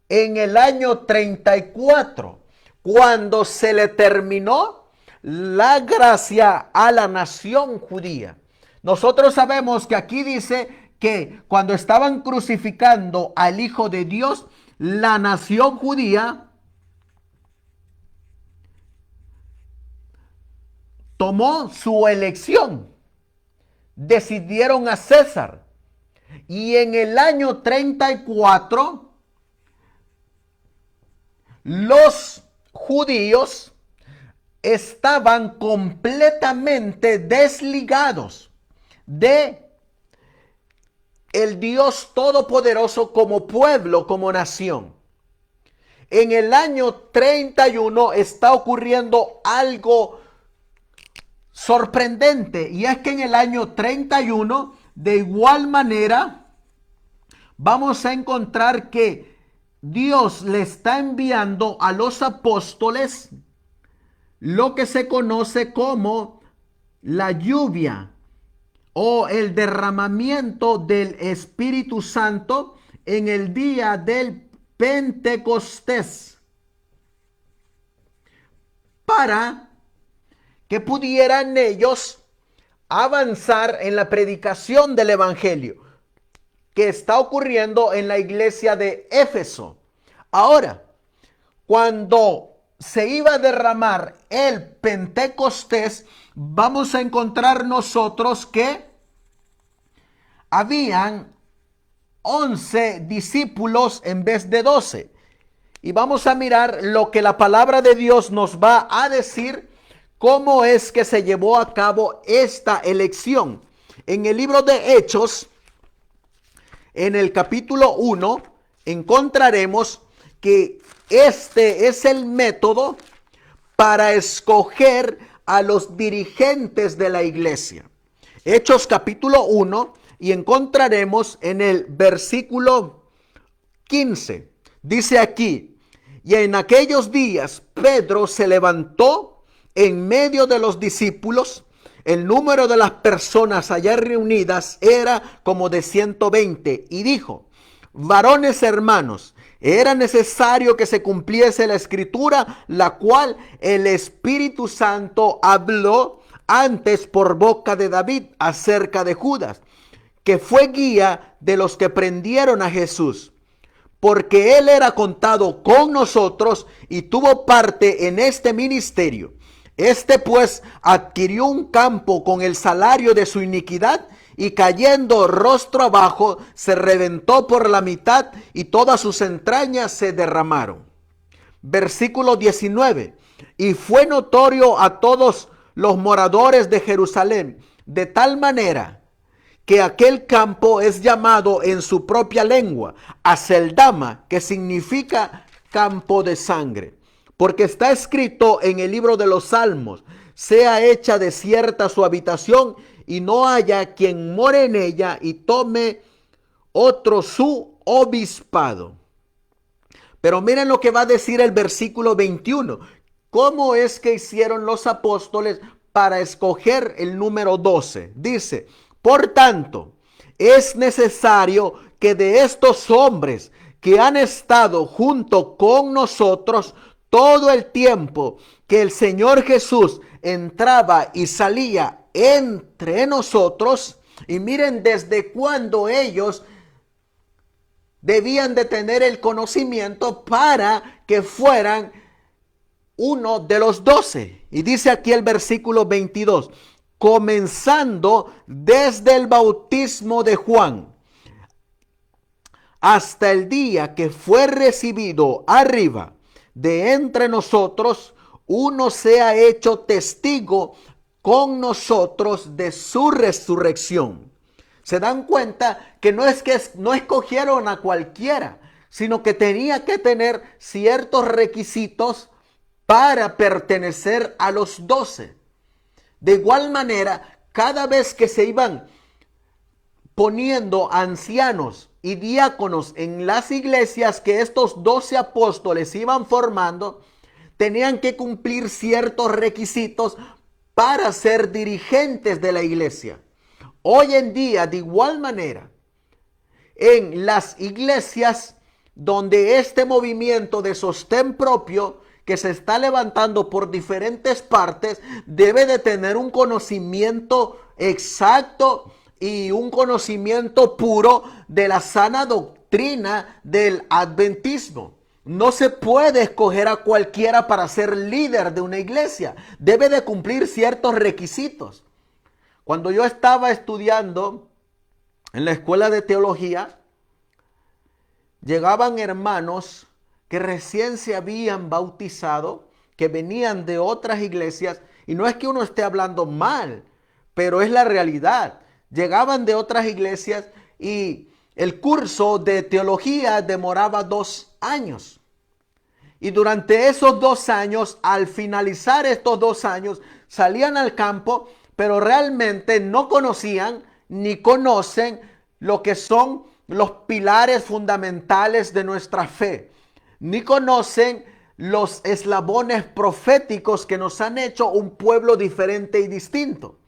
en el año 34, cuando se le terminó la gracia a la nación judía. Nosotros sabemos que aquí dice que cuando estaban crucificando al Hijo de Dios, la nación judía tomó su elección, decidieron a César, y en el año 34 los judíos estaban completamente desligados de el Dios Todopoderoso como pueblo, como nación. En el año 31 está ocurriendo algo sorprendente, y es que en el año 31, de igual manera, vamos a encontrar que Dios le está enviando a los apóstoles lo que se conoce como la lluvia o el derramamiento del Espíritu Santo en el día del Pentecostés, para que pudieran ellos avanzar en la predicación del evangelio que está ocurriendo en la iglesia de Éfeso. Ahora, cuando se iba a derramar el Pentecostés, vamos a encontrar nosotros que habían 11 discípulos en vez de 12. Y vamos a mirar lo que la palabra de Dios nos va a decir, cómo es que se llevó a cabo esta elección. En el libro de Hechos, en el capítulo 1, encontraremos que este es el método para escoger a los dirigentes de la iglesia. Hechos capítulo 1, y encontraremos en el versículo 15. Dice aquí: y en aquellos días Pedro se levantó en medio de los discípulos. El número de las personas allá reunidas era como de 120, y dijo: varones hermanos, era necesario que se cumpliese la escritura, la cual el Espíritu Santo habló antes por boca de David acerca de Judas, que fue guía de los que prendieron a Jesús, porque él era contado con nosotros y tuvo parte en este ministerio. Este pues adquirió un campo con el salario de su iniquidad, y cayendo rostro abajo se reventó por la mitad y todas sus entrañas se derramaron. Versículo 19. Y fue notorio a todos los moradores de Jerusalén, de tal manera que aquel campo es llamado en su propia lengua Aceldama, que significa campo de sangre. Porque está escrito en el libro de los Salmos: sea hecha desierta su habitación, y no haya quien more en ella, y tome otro su obispado. Pero miren lo que va a decir el versículo 21. ¿Cómo es que hicieron los apóstoles para escoger el número 12? Dice: por tanto, es necesario que de estos hombres que han estado junto con nosotros todo el tiempo que el Señor Jesús entraba y salía entre nosotros, y miren desde cuándo ellos debían de tener el conocimiento para que fueran uno de los 12. Y dice aquí el versículo 22, comenzando desde el bautismo de Juan hasta el día que fue recibido arriba de entre nosotros, uno se ha hecho testigo con nosotros de su resurrección. Se dan cuenta que no escogieron a cualquiera, sino que tenía que tener ciertos requisitos para pertenecer a los 12. De igual manera, cada vez que se iban poniendo ancianos y diáconos en las iglesias que estos 12 apóstoles iban formando, tenían que cumplir ciertos requisitos para ser dirigentes de la iglesia. Hoy en día, de igual manera, en las iglesias donde este movimiento de sostén propio que se está levantando por diferentes partes debe de tener un conocimiento exacto y un conocimiento puro de la sana doctrina del adventismo. No se puede escoger a cualquiera para ser líder de una iglesia. Debe de cumplir ciertos requisitos. Cuando yo estaba estudiando en la escuela de teología, llegaban hermanos que recién se habían bautizado, que venían de otras iglesias, y no es que uno esté hablando mal, pero es la realidad. Llegaban de otras iglesias y el curso de teología demoraba 2 años. Y durante esos 2 años, al finalizar estos 2 años, salían al campo, pero realmente no conocían ni conocen lo que son los pilares fundamentales de nuestra fe, ni conocen los eslabones proféticos que nos han hecho un pueblo diferente y distinto.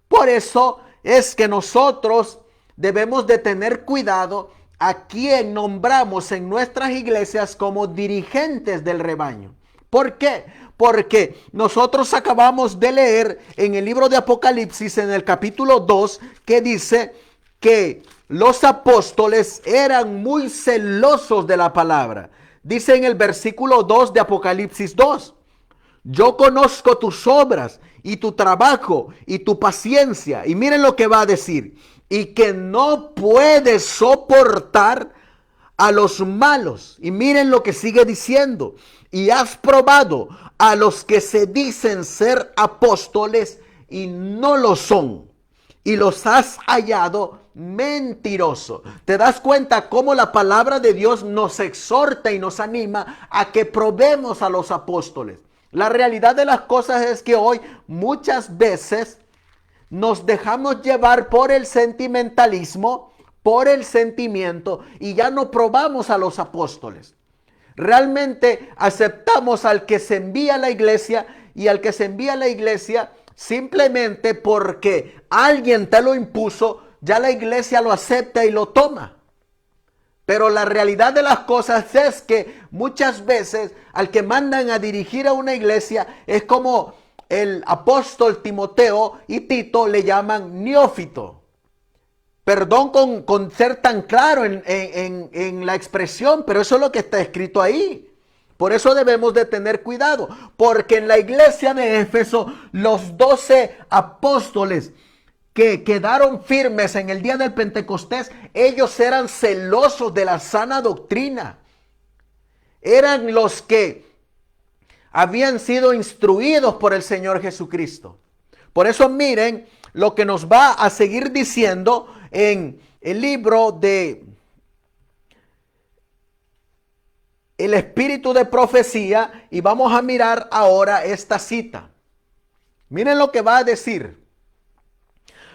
Por eso es que nosotros debemos de tener cuidado a quien nombramos en nuestras iglesias como dirigentes del rebaño. ¿Por qué? porque nosotros acabamos de leer en el libro de Apocalipsis, en el capítulo 2, que dice que los apóstoles eran muy celosos de la palabra. Dice en el versículo 2 de Apocalipsis 2, yo conozco tus obras y tu trabajo y tu paciencia. Y miren lo que va a decir. Y que no puedes soportar a los malos. Y miren lo que sigue diciendo. Y has probado a los que se dicen ser apóstoles y no lo son. Y los has hallado mentirosos. ¿Te das cuenta cómo la palabra de Dios nos exhorta y nos anima a que probemos a los apóstoles? La realidad de las cosas es que hoy muchas veces nos dejamos llevar por el sentimentalismo, por el sentimiento, y ya no probamos a los apóstoles. Realmente aceptamos al que se envía a la iglesia, y al que se envía a la iglesia simplemente porque alguien te lo impuso, ya la iglesia lo acepta y lo toma. Pero la realidad de las cosas es que muchas veces al que mandan a dirigir a una iglesia es como el apóstol Timoteo y Tito le llaman neófito. Perdón con ser tan claro en la expresión, pero eso es lo que está escrito ahí. Por eso debemos de tener cuidado, porque en la iglesia de Éfeso los 12 apóstoles que quedaron firmes en el día del Pentecostés, ellos eran celosos de la sana doctrina. Eran los que habían sido instruidos por el Señor Jesucristo. Por eso miren lo que nos va a seguir diciendo en el libro de El Espíritu de Profecía, y vamos a mirar ahora esta cita. Miren lo que va a decir.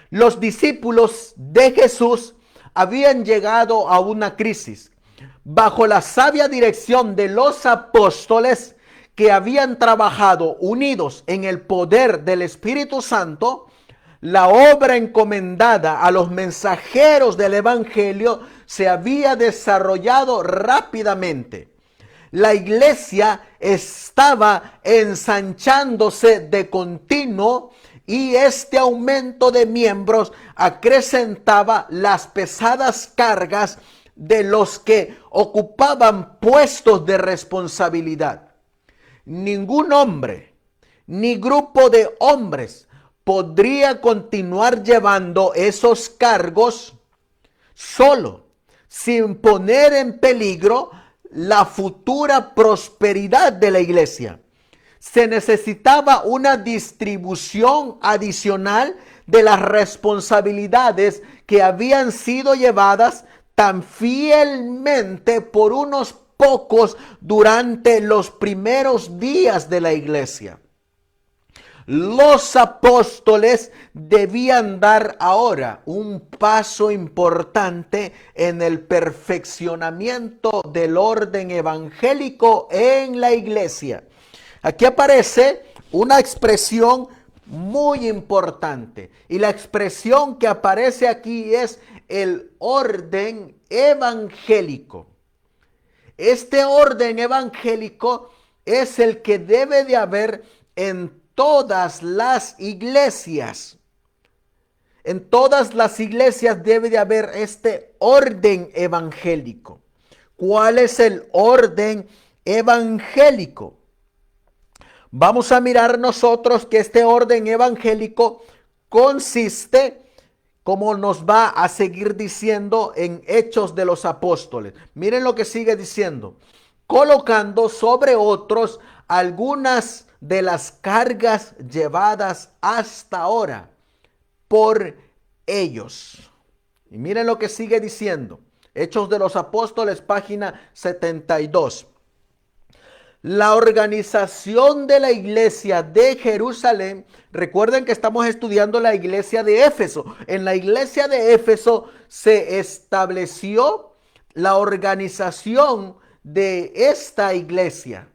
Los discípulos de Jesús habían llegado a una crisis. Bajo la sabia dirección de los apóstoles que habían trabajado unidos en el poder del Espíritu Santo, la obra encomendada a los mensajeros del Evangelio se había desarrollado rápidamente. La iglesia estaba ensanchándose de continuo, y este aumento de miembros acrecentaba las pesadas cargas de los que ocupaban puestos de responsabilidad. Ningún hombre ni grupo de hombres podría continuar llevando esos cargos solo, sin poner en peligro la futura prosperidad de la iglesia. Se necesitaba una distribución adicional de las responsabilidades que habían sido llevadas tan fielmente por unos pocos durante los primeros días de la iglesia. Los apóstoles debían dar ahora un paso importante en el perfeccionamiento del orden evangélico en la iglesia. Aquí aparece una expresión muy importante, y la expresión que aparece aquí es el orden evangélico. Este orden evangélico es el que debe de haber en todas las iglesias. En todas las iglesias debe de haber este orden evangélico. ¿Cuál es el orden evangélico? Vamos a mirar nosotros que este orden evangélico consiste, como nos va a seguir diciendo en Hechos de los Apóstoles. Miren lo que sigue diciendo. Colocando sobre otros algunas de las cargas llevadas hasta ahora por ellos. Y miren lo que sigue diciendo. Hechos de los Apóstoles, página 72. La organización de la iglesia de Jerusalén, recuerden que estamos estudiando la iglesia de Éfeso. En la iglesia de Éfeso se estableció la organización de esta iglesia.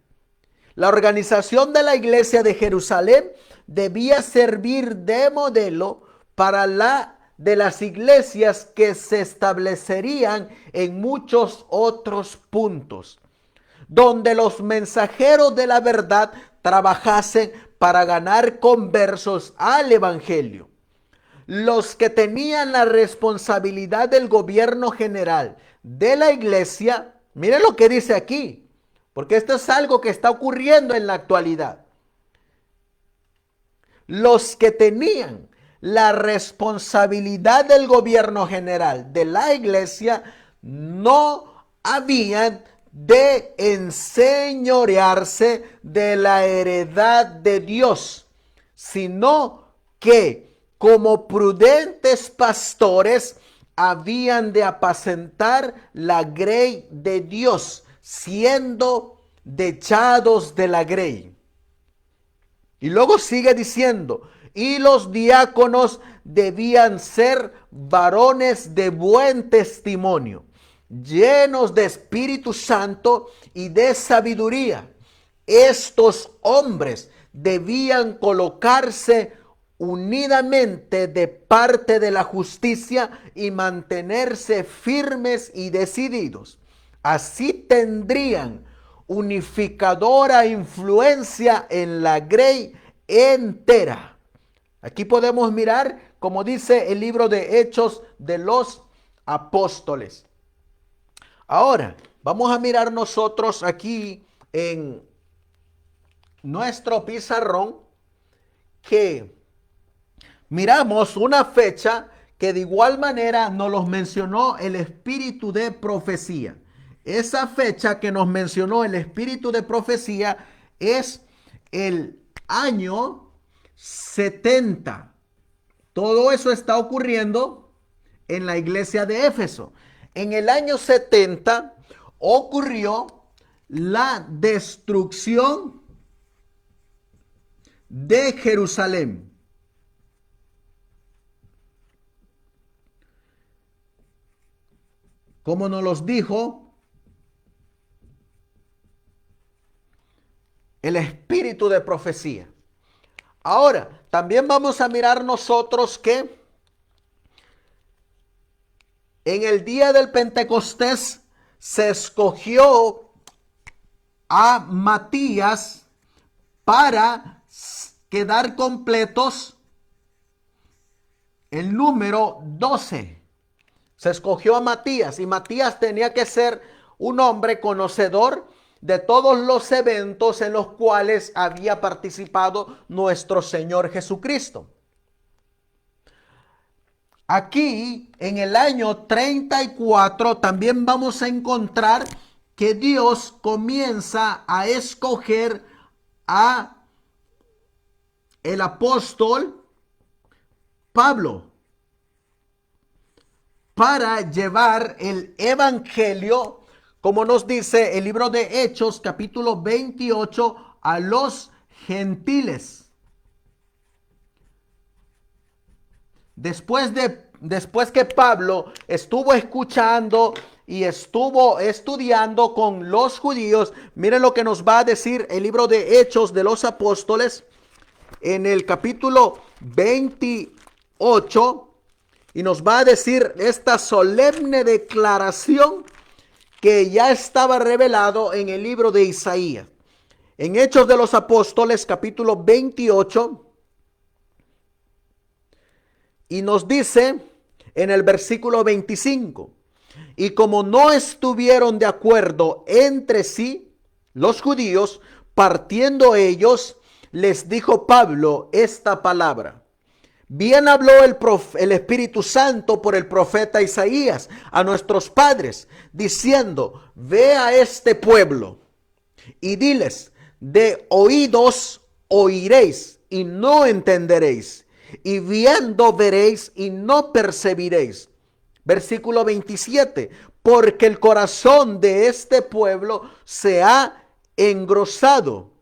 La organización de la iglesia de Jerusalén debía servir de modelo para la de las iglesias que se establecerían en muchos otros puntos, donde los mensajeros de la verdad trabajasen para ganar conversos al evangelio. Los que tenían la responsabilidad del gobierno general de la iglesia, miren lo que dice aquí, porque esto es algo que está ocurriendo en la actualidad. Los que tenían la responsabilidad del gobierno general de la iglesia no habían de enseñorearse de la heredad de Dios, sino que como prudentes pastores habían de apacentar la grey de Dios, siendo dechados de la grey. Y luego sigue diciendo, y los diáconos debían ser varones de buen testimonio, llenos de Espíritu Santo y de sabiduría. Estos hombres debían colocarse unidamente de parte de la justicia y mantenerse firmes y decididos. Así tendrían unificadora influencia en la grey entera. Aquí podemos mirar, como dice el libro de Hechos de los Apóstoles. Ahora, vamos a mirar nosotros aquí en nuestro pizarrón que miramos una fecha que de igual manera nos los mencionó el espíritu de profecía. Esa fecha que nos mencionó el espíritu de profecía es el año 70. Todo eso está ocurriendo en la iglesia de Éfeso. En el año 70 ocurrió la destrucción de Jerusalén. Como nos los dijo el espíritu de profecía. Ahora, también vamos a mirar nosotros que en el día del Pentecostés se escogió a Matías para quedar completos el número 12. Se escogió a Matías y Matías tenía que ser un hombre conocedor de todos los eventos en los cuales había participado nuestro Señor Jesucristo. Aquí, en el año 34, también vamos a encontrar que Dios comienza a escoger a el apóstol Pablo para llevar el evangelio, como nos dice el libro de Hechos, capítulo 28, a los gentiles. Después que Pablo estuvo escuchando y estuvo estudiando con los judíos, miren lo que nos va a decir el libro de Hechos de los Apóstoles en el capítulo 28, y nos va a decir esta solemne declaración que ya estaba revelado en el libro de Isaías. En Hechos de los Apóstoles, capítulo 28, y nos dice en el versículo 25, y como no estuvieron de acuerdo entre sí los judíos, partiendo ellos, les dijo Pablo esta palabra. Bien habló el Espíritu Santo por el profeta Isaías a nuestros padres, diciendo, ve a este pueblo y diles, de oídos oiréis y no entenderéis, y viendo veréis y no percibiréis. Versículo 27, porque el corazón de este pueblo se ha engrosado,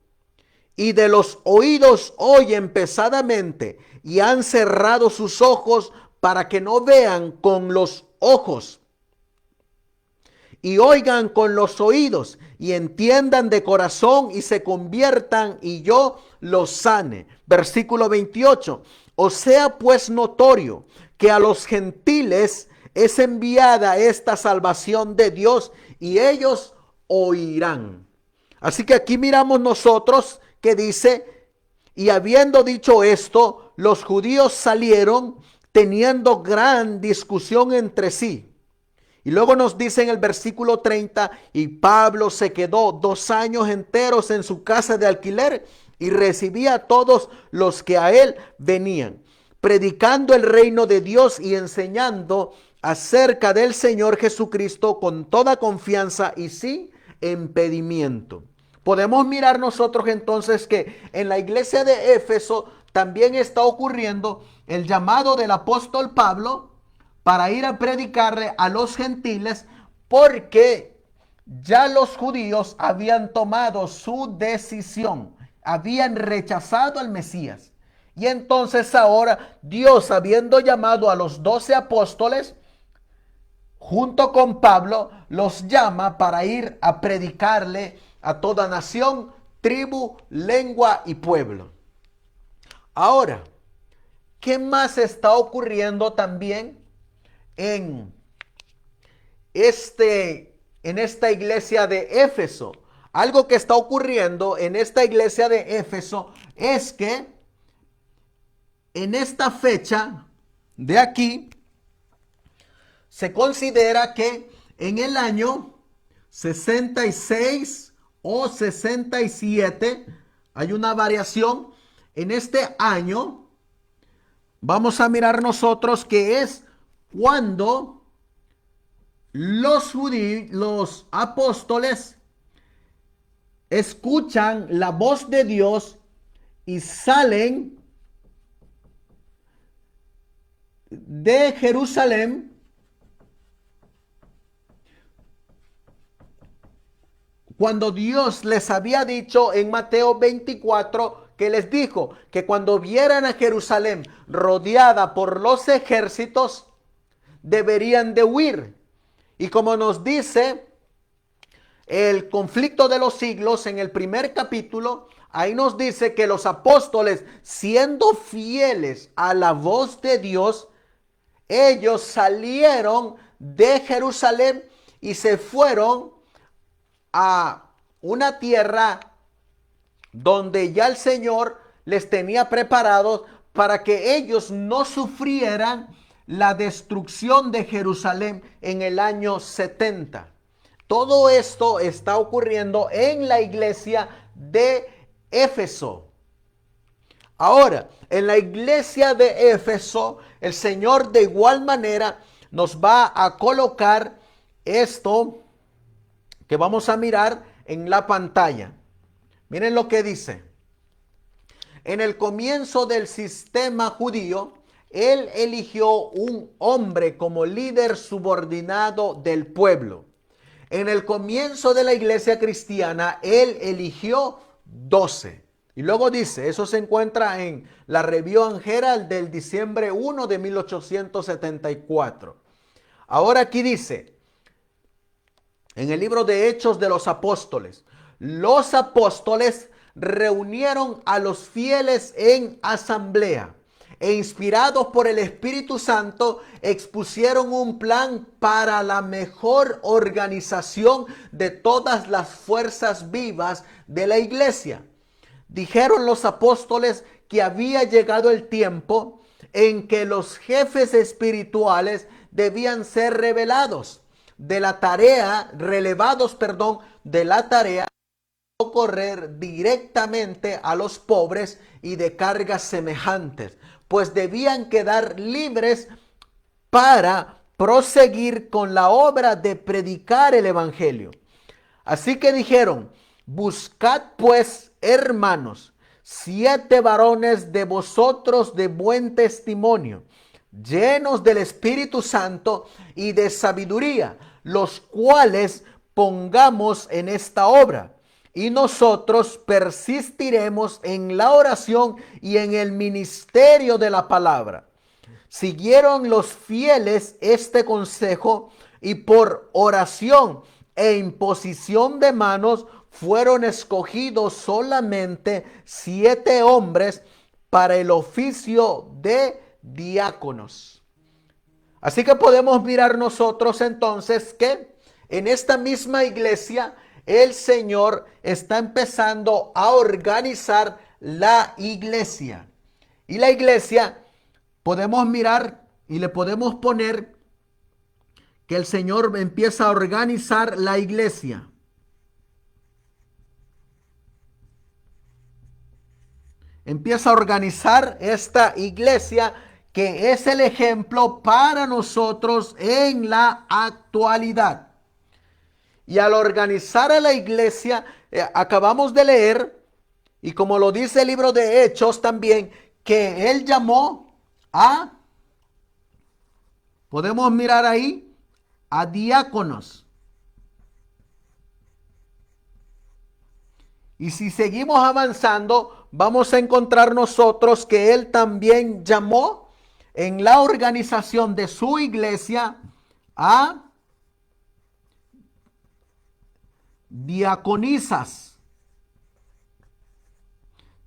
y de los oídos oyen pesadamente, y han cerrado sus ojos para que no vean con los ojos, y oigan con los oídos, y entiendan de corazón, y se conviertan, y yo los sane. Versículo 28, o sea pues notorio que a los gentiles es enviada esta salvación de Dios, y ellos oirán. Así que aquí miramos nosotros que dice, y habiendo dicho esto, los judíos salieron teniendo gran discusión entre sí. Y luego nos dice en el versículo 30, y Pablo se quedó 2 años enteros en su casa de alquiler y recibía a todos los que a él venían, predicando el reino de Dios y enseñando acerca del Señor Jesucristo con toda confianza y sin impedimento. Podemos mirar nosotros entonces que en la iglesia de Éfeso también está ocurriendo el llamado del apóstol Pablo para ir a predicarle a los gentiles, porque ya los judíos habían tomado su decisión, habían rechazado al Mesías. Y entonces ahora Dios, habiendo llamado a los 12 apóstoles, junto con Pablo, los llama para ir a predicarle a toda nación, tribu, lengua y pueblo. Ahora, ¿qué más está ocurriendo también en esta iglesia de Éfeso? Algo que está ocurriendo en esta iglesia de Éfeso es que en esta fecha de aquí se considera que en el año 66 o 67 hay una variación. En este año vamos a mirar nosotros que es cuando los apóstoles escuchan la voz de Dios y salen de Jerusalén cuando Dios les había dicho en Mateo 24 que les dijo que cuando vieran a Jerusalén rodeada por los ejércitos deberían de huir. Y como nos dice el conflicto de los siglos en el primer capítulo, ahí nos dice que los apóstoles, siendo fieles a la voz de Dios, ellos salieron de Jerusalén y se fueron a una tierra donde ya el Señor les tenía preparados para que ellos no sufrieran la destrucción de Jerusalén en el año 70. Todo esto está ocurriendo en la iglesia de Éfeso. Ahora, en la iglesia de Éfeso, el Señor de igual manera nos va a colocar esto que vamos a mirar en la pantalla. Miren lo que dice. En el comienzo del sistema judío, Él eligió un hombre como líder subordinado del pueblo. En el comienzo de la iglesia cristiana, Él eligió 12. Y luego dice, eso se encuentra en la Review and Herald del diciembre 1 de 1874. Ahora aquí dice, en el libro de Hechos de los Apóstoles, los apóstoles reunieron a los fieles en asamblea e inspirados por el Espíritu Santo expusieron un plan para la mejor organización de todas las fuerzas vivas de la iglesia. Dijeron los apóstoles que había llegado el tiempo en que los jefes espirituales debían ser relevados de la tarea de socorrer directamente a los pobres y de cargas semejantes, pues debían quedar libres para proseguir con la obra de predicar el evangelio. Así que dijeron, buscad pues, hermanos, 7 varones de vosotros de buen testimonio, llenos del Espíritu Santo y de sabiduría, los cuales pongamos en esta obra. Y nosotros persistiremos en la oración y en el ministerio de la palabra. Siguieron los fieles este consejo y por oración e imposición de manos fueron escogidos solamente 7 hombres para el oficio de diáconos. Así que podemos mirar nosotros entonces que en esta misma iglesia el Señor está empezando a organizar la iglesia. Y la iglesia podemos mirar y le podemos poner que el Señor empieza a organizar la iglesia. Empieza a organizar esta iglesia que es el ejemplo para nosotros en la actualidad. Y al organizar a la iglesia, acabamos de leer, y como lo dice el libro de Hechos también, que él llamó podemos mirar ahí, a diáconos. Y si seguimos avanzando, vamos a encontrar nosotros que él también llamó en la organización de su iglesia a diaconisas.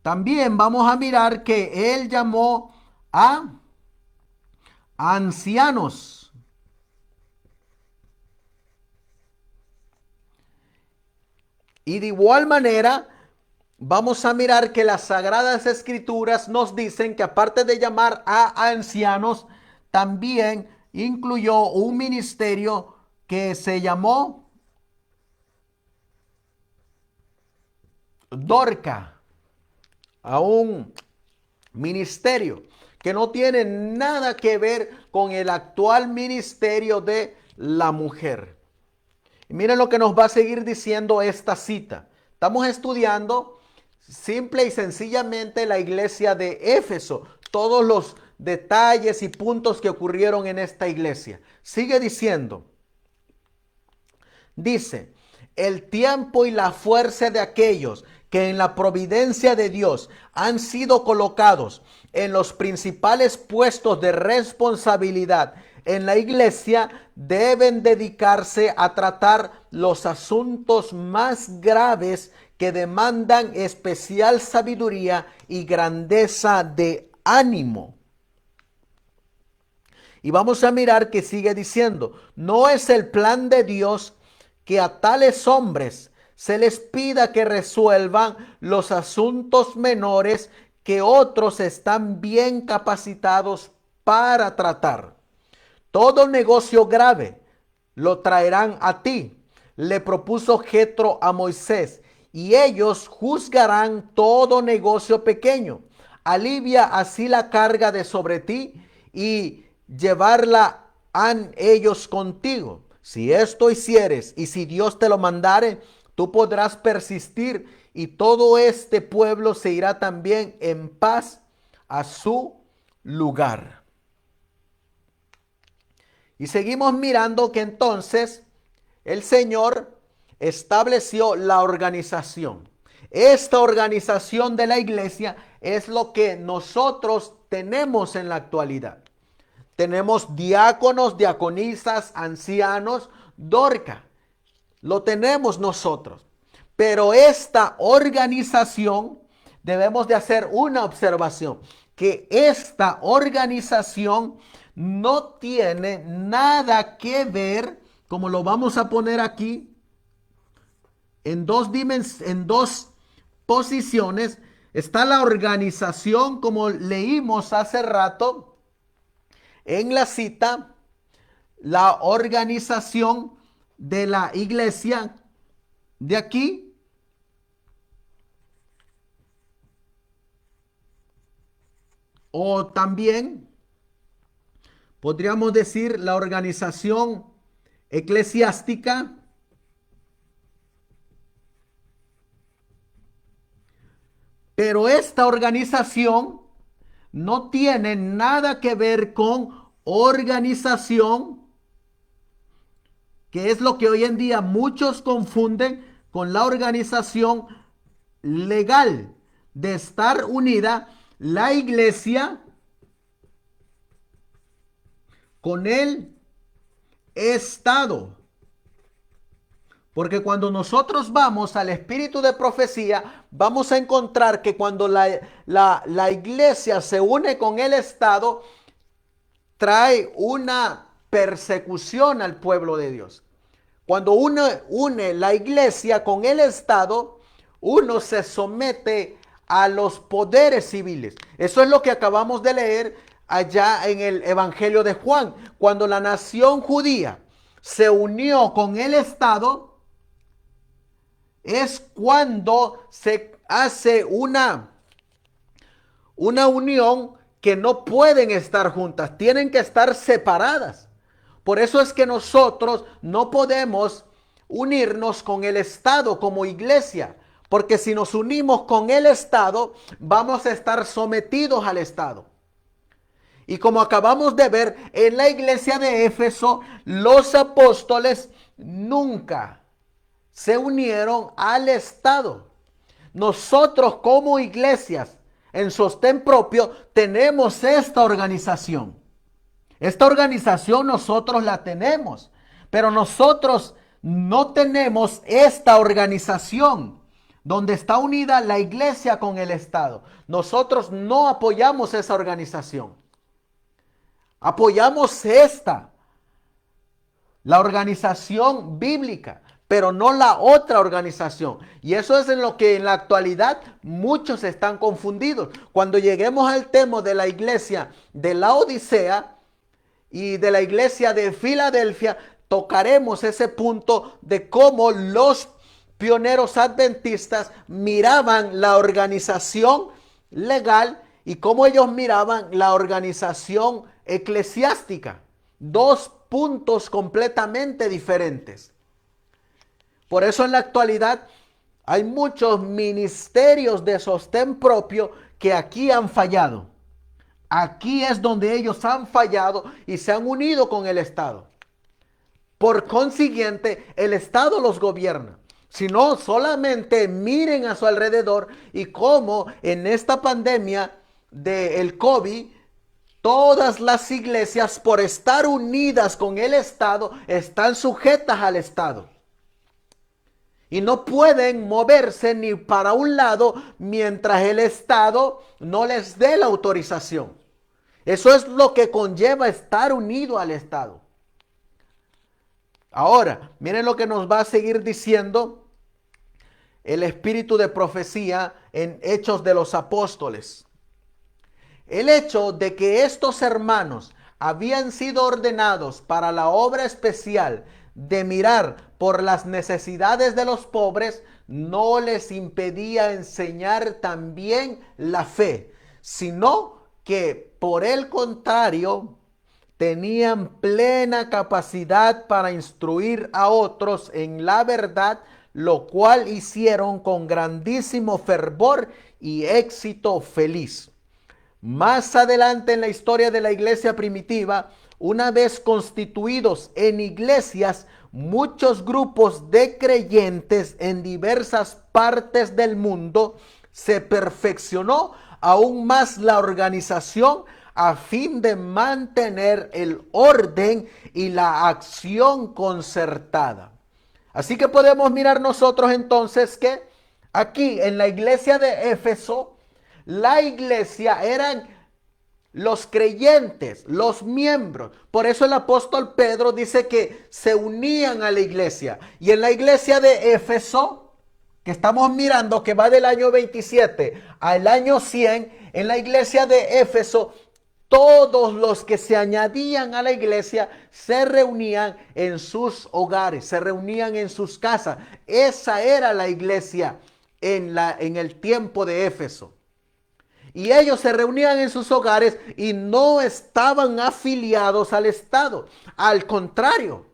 También vamos a mirar que él llamó a ancianos. Y de igual manera, vamos a mirar que las Sagradas Escrituras nos dicen que aparte de llamar a ancianos, también incluyó un ministerio que se llamó Dorca, a un ministerio que no tiene nada que ver con el actual ministerio de la mujer. Y miren lo que nos va a seguir diciendo esta cita. Estamos estudiando simple y sencillamente la iglesia de Éfeso, todos los detalles y puntos que ocurrieron en esta iglesia. Sigue diciendo, dice, el tiempo y la fuerza de aquellos que en la providencia de Dios han sido colocados en los principales puestos de responsabilidad en la iglesia deben dedicarse a tratar los asuntos más graves que demandan especial sabiduría y grandeza de ánimo. Y vamos a mirar que sigue diciendo, no es el plan de Dios que a tales hombres se les pida que resuelvan los asuntos menores que otros están bien capacitados para tratar. Todo negocio grave lo traerán a ti, le propuso Jetro a Moisés, y ellos juzgarán todo negocio pequeño. Alivia así la carga de sobre ti y llevarla han ellos contigo. Si esto hicieres y si Dios te lo mandare, tú podrás persistir y todo este pueblo se irá también en paz a su lugar. Y seguimos mirando que entonces el Señor estableció la organización. Esta organización de la iglesia es lo que nosotros tenemos en la actualidad. Tenemos diáconos, diaconisas, ancianos, Dorca. Lo tenemos nosotros. Pero esta organización, debemos de hacer una observación, que esta organización no tiene nada que ver, como lo vamos a poner aquí, en dos posiciones. Está la organización, como leímos hace rato en la cita, la organización de la iglesia de aquí. O también podríamos decir la organización eclesiástica. Pero esta organización no tiene nada que ver con organización, que es lo que hoy en día muchos confunden con la organización legal de estar unida la iglesia con el Estado. Porque cuando nosotros vamos al espíritu de profecía, vamos a encontrar que cuando la iglesia se une con el Estado, trae una persecución al pueblo de Dios. Cuando uno une la iglesia con el Estado, uno se somete a los poderes civiles. Eso es lo que acabamos de leer allá en el Evangelio de Juan. Cuando la nación judía se unió con el Estado, es cuando se hace una unión que no pueden estar juntas, tienen que estar separadas. Por eso es que nosotros no podemos unirnos con el Estado como iglesia, porque si nos unimos con el Estado, vamos a estar sometidos al Estado. Y como acabamos de ver en la iglesia de Éfeso, los apóstoles nunca se unieron al Estado. Nosotros como iglesias en sostén propio tenemos esta organización. Esta organización nosotros la tenemos, pero nosotros no tenemos esta organización donde está unida la iglesia con el Estado. Nosotros no apoyamos esa organización. Apoyamos la organización bíblica, pero no la otra organización. Y eso es en lo que en la actualidad muchos están confundidos. Cuando lleguemos al tema de la iglesia de Laodicea y de la iglesia de Filadelfia, tocaremos ese punto de cómo los pioneros adventistas miraban la organización legal y cómo ellos miraban la organización eclesiástica. Dos puntos completamente diferentes. Por eso en la actualidad hay muchos ministerios de sostén propio que aquí han fallado. Aquí es donde ellos han fallado y se han unido con el Estado. Por consiguiente, el Estado los gobierna. Si no, solamente miren a su alrededor y cómo en esta pandemia del COVID, todas las iglesias, por estar unidas con el Estado, están sujetas al Estado. Y no pueden moverse ni para un lado mientras el Estado no les dé la autorización. Eso es lo que conlleva estar unido al Estado. Ahora, miren lo que nos va a seguir diciendo el espíritu de profecía en Hechos de los Apóstoles. El hecho de que estos hermanos habían sido ordenados para la obra especial de mirar por las necesidades de los pobres no les impedía enseñar también la fe, sino que por el contrario tenían plena capacidad para instruir a otros en la verdad, lo cual hicieron con grandísimo fervor y éxito feliz. Más adelante en la historia de la iglesia primitiva, una vez constituidos en iglesias, muchos grupos de creyentes en diversas partes del mundo, se perfeccionó aún más la organización a fin de mantener el orden y la acción concertada. Así que podemos mirar nosotros entonces que aquí en la iglesia de Éfeso, la iglesia eran los creyentes, los miembros. Por eso el apóstol Pedro dice que se unían a la iglesia. Y en la iglesia de Éfeso, que estamos mirando que va del año 27 al año 100, en la iglesia de Éfeso, todos los que se añadían a la iglesia se reunían en sus hogares, se reunían en sus casas. Esa era la iglesia en el tiempo de Éfeso. Y ellos se reunían en sus hogares y no estaban afiliados al Estado. Al contrario,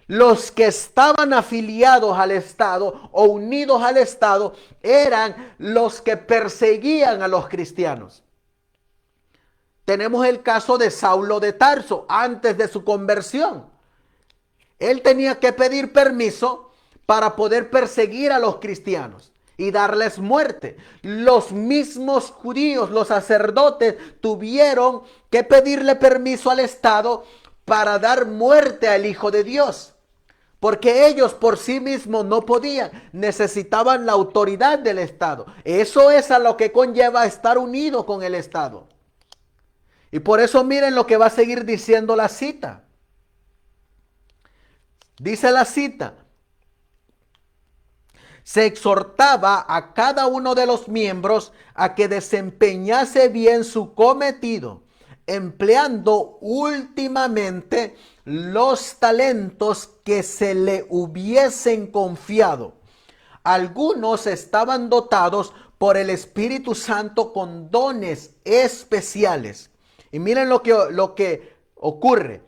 los que estaban afiliados al Estado o unidos al Estado eran los que perseguían a los cristianos. Tenemos el caso de Saulo de Tarso antes de su conversión. Él tenía que pedir permiso para poder perseguir a los cristianos y darles muerte. Los mismos judíos, los sacerdotes, tuvieron que pedirle permiso al Estado para dar muerte al Hijo de Dios. Porque ellos por sí mismos no podían, necesitaban la autoridad del Estado. Eso es a lo que conlleva estar unido con el Estado. Y por eso miren lo que va a seguir diciendo la cita. Dice la cita: se exhortaba a cada uno de los miembros a que desempeñase bien su cometido, empleando últimamente los talentos que se le hubiesen confiado. Algunos estaban dotados por el Espíritu Santo con dones especiales. Y miren lo que ocurre.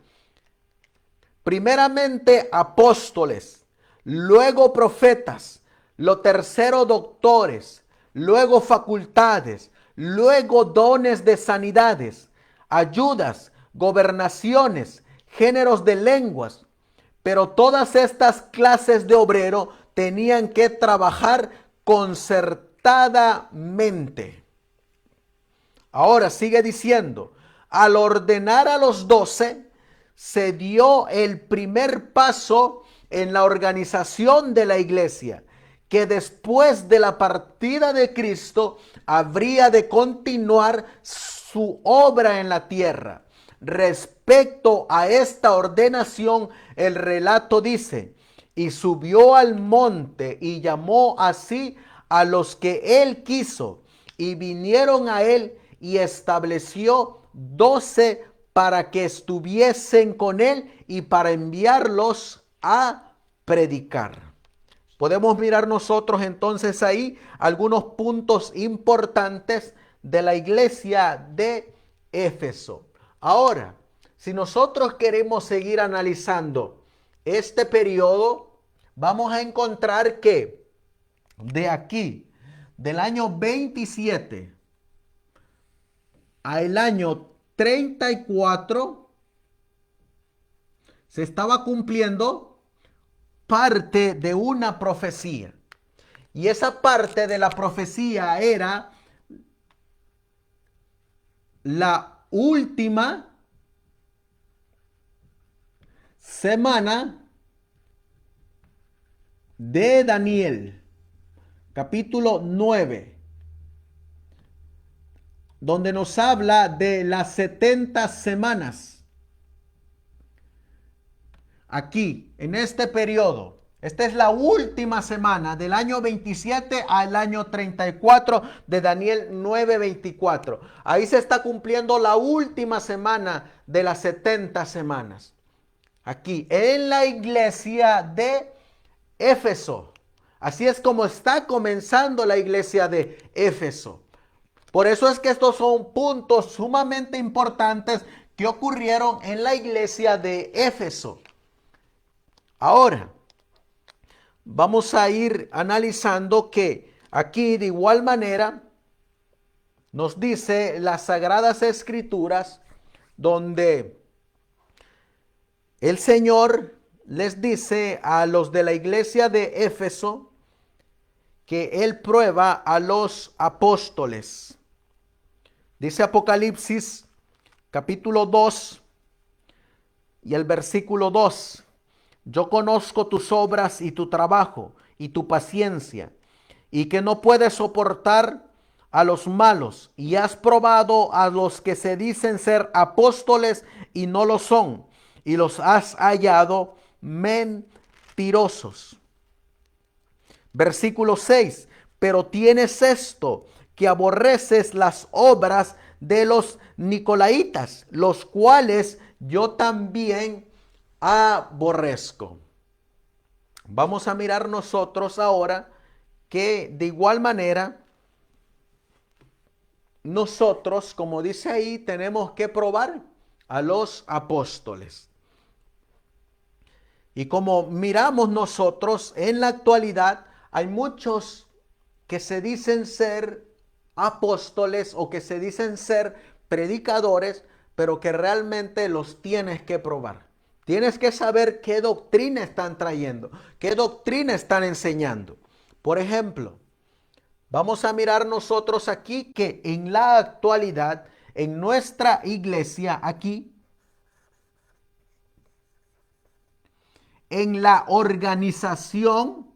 Primeramente apóstoles, luego profetas, lo tercero doctores, luego facultades, luego dones de sanidades, ayudas, gobernaciones, géneros de lenguas. Pero todas estas clases de obrero tenían que trabajar concertadamente. Ahora sigue diciendo: al ordenar a los 12, se dio el primer paso en la organización de la iglesia, que después de la partida de Cristo habría de continuar su obra en la tierra. Respecto a esta ordenación, el relato dice: y subió al monte y llamó así a los que él quiso, y vinieron a él, y estableció 12 para que estuviesen con él y para enviarlos a predicar. Podemos mirar nosotros entonces ahí algunos puntos importantes de la iglesia de Éfeso. Ahora, si nosotros queremos seguir analizando este periodo, vamos a encontrar que de aquí, del año 27 al año 34, se estaba cumpliendo parte de una profecía. Y esa parte de la profecía era la última semana de Daniel, capítulo 9, donde nos habla de las 70 semanas. Aquí, en este periodo, esta es la última semana del año 27 al año 34 de Daniel 9:24. Ahí se está cumpliendo la última semana de las 70 semanas. Aquí, en la iglesia de Éfeso. Así es como está comenzando la iglesia de Éfeso. Por eso es que estos son puntos sumamente importantes que ocurrieron en la iglesia de Éfeso. Ahora, vamos a ir analizando que aquí de igual manera nos dice las Sagradas Escrituras, donde el Señor les dice a los de la iglesia de Éfeso que Él prueba a los apóstoles. Dice Apocalipsis capítulo 2 y el versículo 2. Yo conozco tus obras y tu trabajo y tu paciencia, y que no puedes soportar a los malos, y has probado a los que se dicen ser apóstoles y no lo son, y los has hallado mentirosos. Versículo 6. Pero tienes esto, que aborreces las obras de los nicolaitas, los cuales yo también aborrezco. Vamos a mirar nosotros ahora que de igual manera nosotros, como dice ahí, tenemos que probar a los apóstoles. Y como miramos nosotros en la actualidad, hay muchos que se dicen ser apóstoles o que se dicen ser predicadores, pero que realmente los tienes que probar. Tienes que saber qué doctrina están trayendo, qué doctrina están enseñando. Por ejemplo, vamos a mirar nosotros aquí que en la actualidad, en nuestra iglesia aquí, en la organización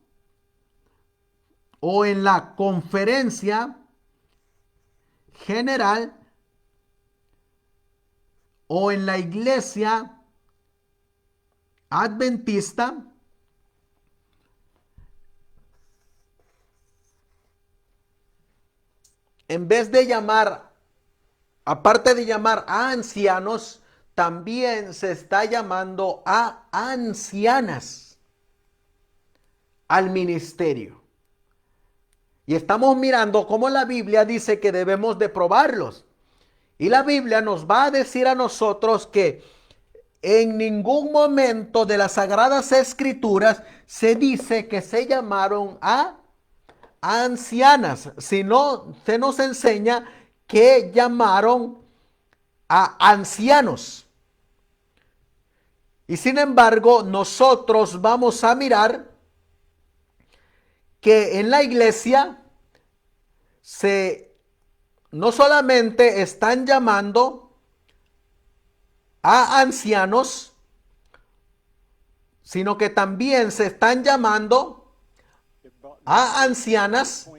o en la conferencia general o en la iglesia adventista en vez de llamar, aparte de llamar a ancianos, también se está llamando a ancianas al ministerio. Y estamos mirando cómo la Biblia dice que debemos de probarlos. Y la Biblia nos va a decir a nosotros que en ningún momento de las Sagradas Escrituras se dice que se llamaron a ancianas, sino se nos enseña que llamaron a ancianos. Y sin embargo, nosotros vamos a mirar que en la iglesia no solamente están llamando a ancianos, sino que también se están llamando a ancianas.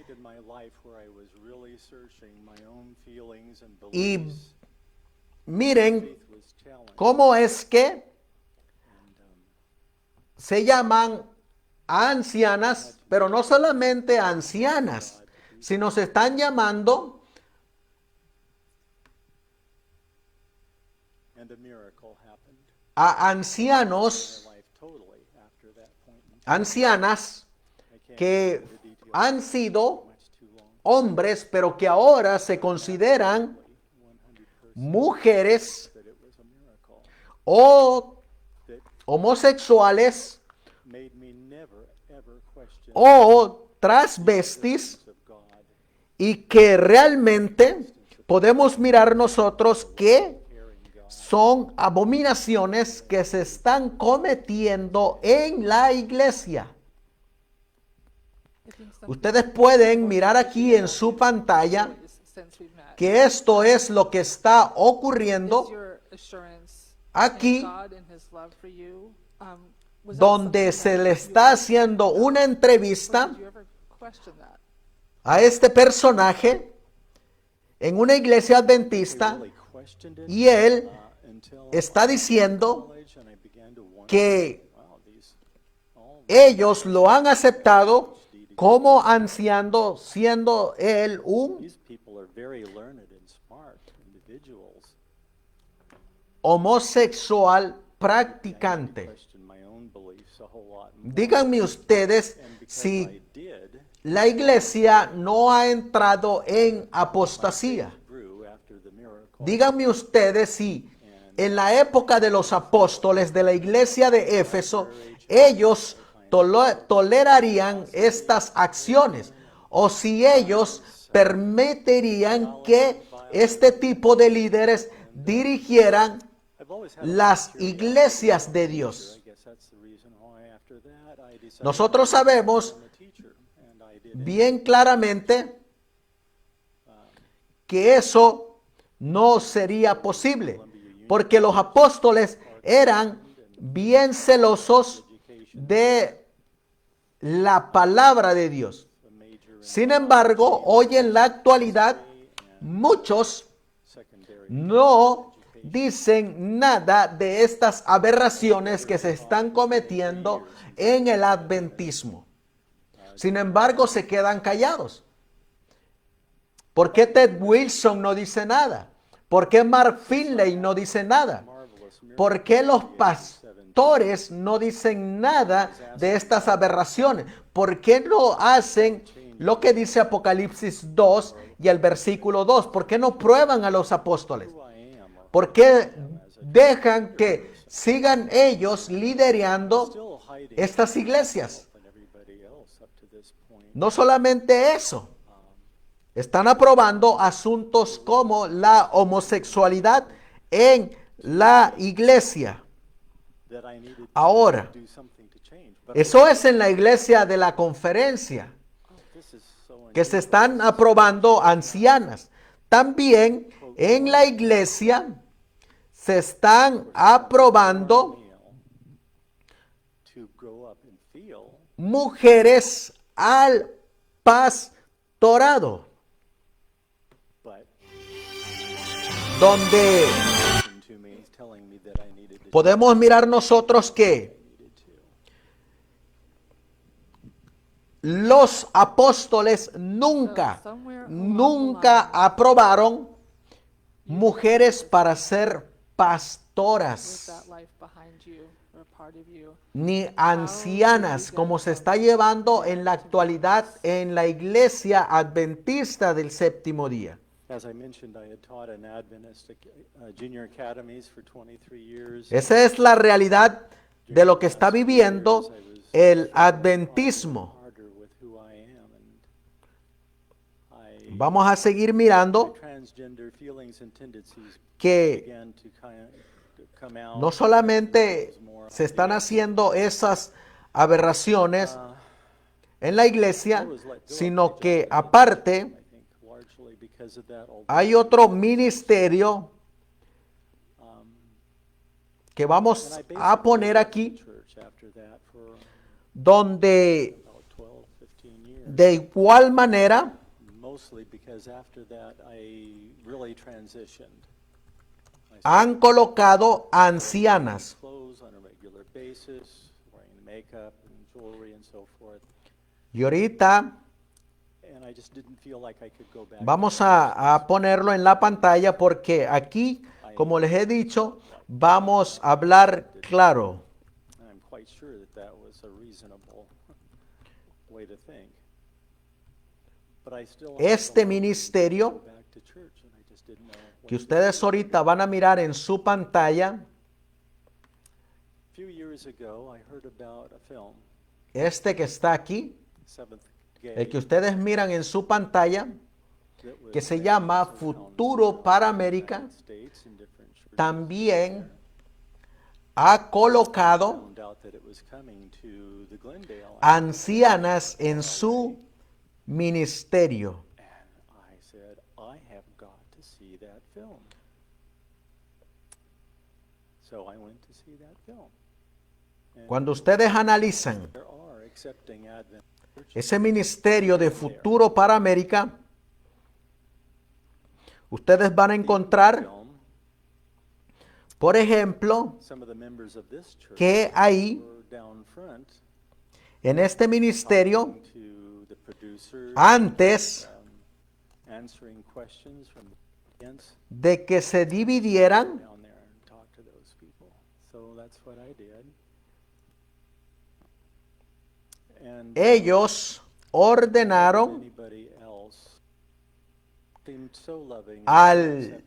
Y miren cómo es que se llaman a ancianas, pero no solamente ancianas, sino se están llamando a ancianos, ancianas que han sido hombres, pero que ahora se consideran mujeres o homosexuales o transvestis, y que realmente podemos mirar nosotros que son abominaciones que se están cometiendo en la iglesia. Ustedes pueden mirar aquí en su pantalla que esto es lo que está ocurriendo aquí, donde se le está haciendo una entrevista a este personaje en una iglesia adventista, y él está diciendo que ellos lo han aceptado como anciano, siendo él un homosexual practicante. Díganme ustedes si la iglesia no ha entrado en apostasía. Díganme ustedes si en la época de los apóstoles de la iglesia de Éfeso, ellos tolerarían estas acciones, o si ellos permitirían que este tipo de líderes dirigieran las iglesias de Dios. Nosotros sabemos bien claramente que eso no sería posible, porque los apóstoles eran bien celosos de la palabra de Dios. Sin embargo, hoy en la actualidad, muchos no dicen nada de estas aberraciones que se están cometiendo en el adventismo. Sin embargo, se quedan callados. ¿Por qué Ted Wilson no dice nada? ¿Por qué Mark Finley no dice nada? ¿Por qué los pastores no dicen nada de estas aberraciones? ¿Por qué no hacen lo que dice Apocalipsis 2 y el versículo 2? ¿Por qué no prueban a los apóstoles? ¿Por qué dejan que sigan ellos liderando estas iglesias? No solamente eso, están aprobando asuntos como la homosexualidad en la iglesia. Ahora, eso es en la iglesia de la conferencia, que se están aprobando ancianas. También en la iglesia se están aprobando mujeres al pastorado, donde podemos mirar nosotros que los apóstoles nunca aprobaron mujeres para ser pastoras ni ancianas, como se está llevando en la actualidad en la iglesia adventista del séptimo día. As I mentioned, I had taught in Adventist junior academies for 23 years. Esa es la realidad de lo que está viviendo el adventismo. Vamos a seguir mirando que no solamente se están haciendo esas aberraciones en la iglesia, sino que aparte hay otro ministerio que vamos a poner aquí, donde de igual manera han colocado ancianas. Y ahorita vamos a ponerlo en la pantalla porque aquí, como les he dicho, vamos a hablar claro. Este ministerio que ustedes ahorita van a mirar en su pantalla, este que está aquí, el que ustedes miran en su pantalla, que se llama Futuro para América, también ha colocado ancianas en su ministerio. Cuando ustedes analizan ese ministerio de Futuro para América, ustedes van a encontrar, por ejemplo, que ahí, en este ministerio, antes de que se dividieran, ellos ordenaron al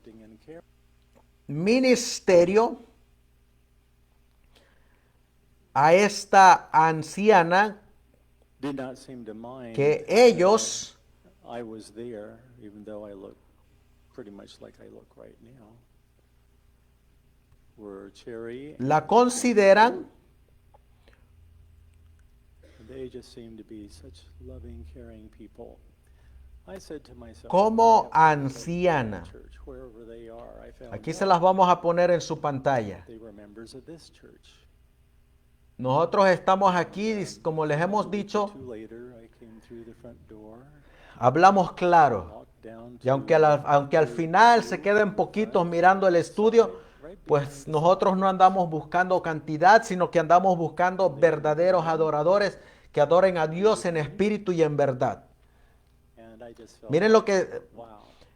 ministerio, a esta anciana, que ellos la consideran como anciana. Aquí se las vamos a poner en su pantalla. Nosotros estamos aquí, como les hemos dicho, hablamos claro. Y aunque al final se queden poquitos mirando el estudio, pues nosotros no andamos buscando cantidad, sino que andamos buscando verdaderos adoradores que adoren a Dios en espíritu y en verdad. Miren lo que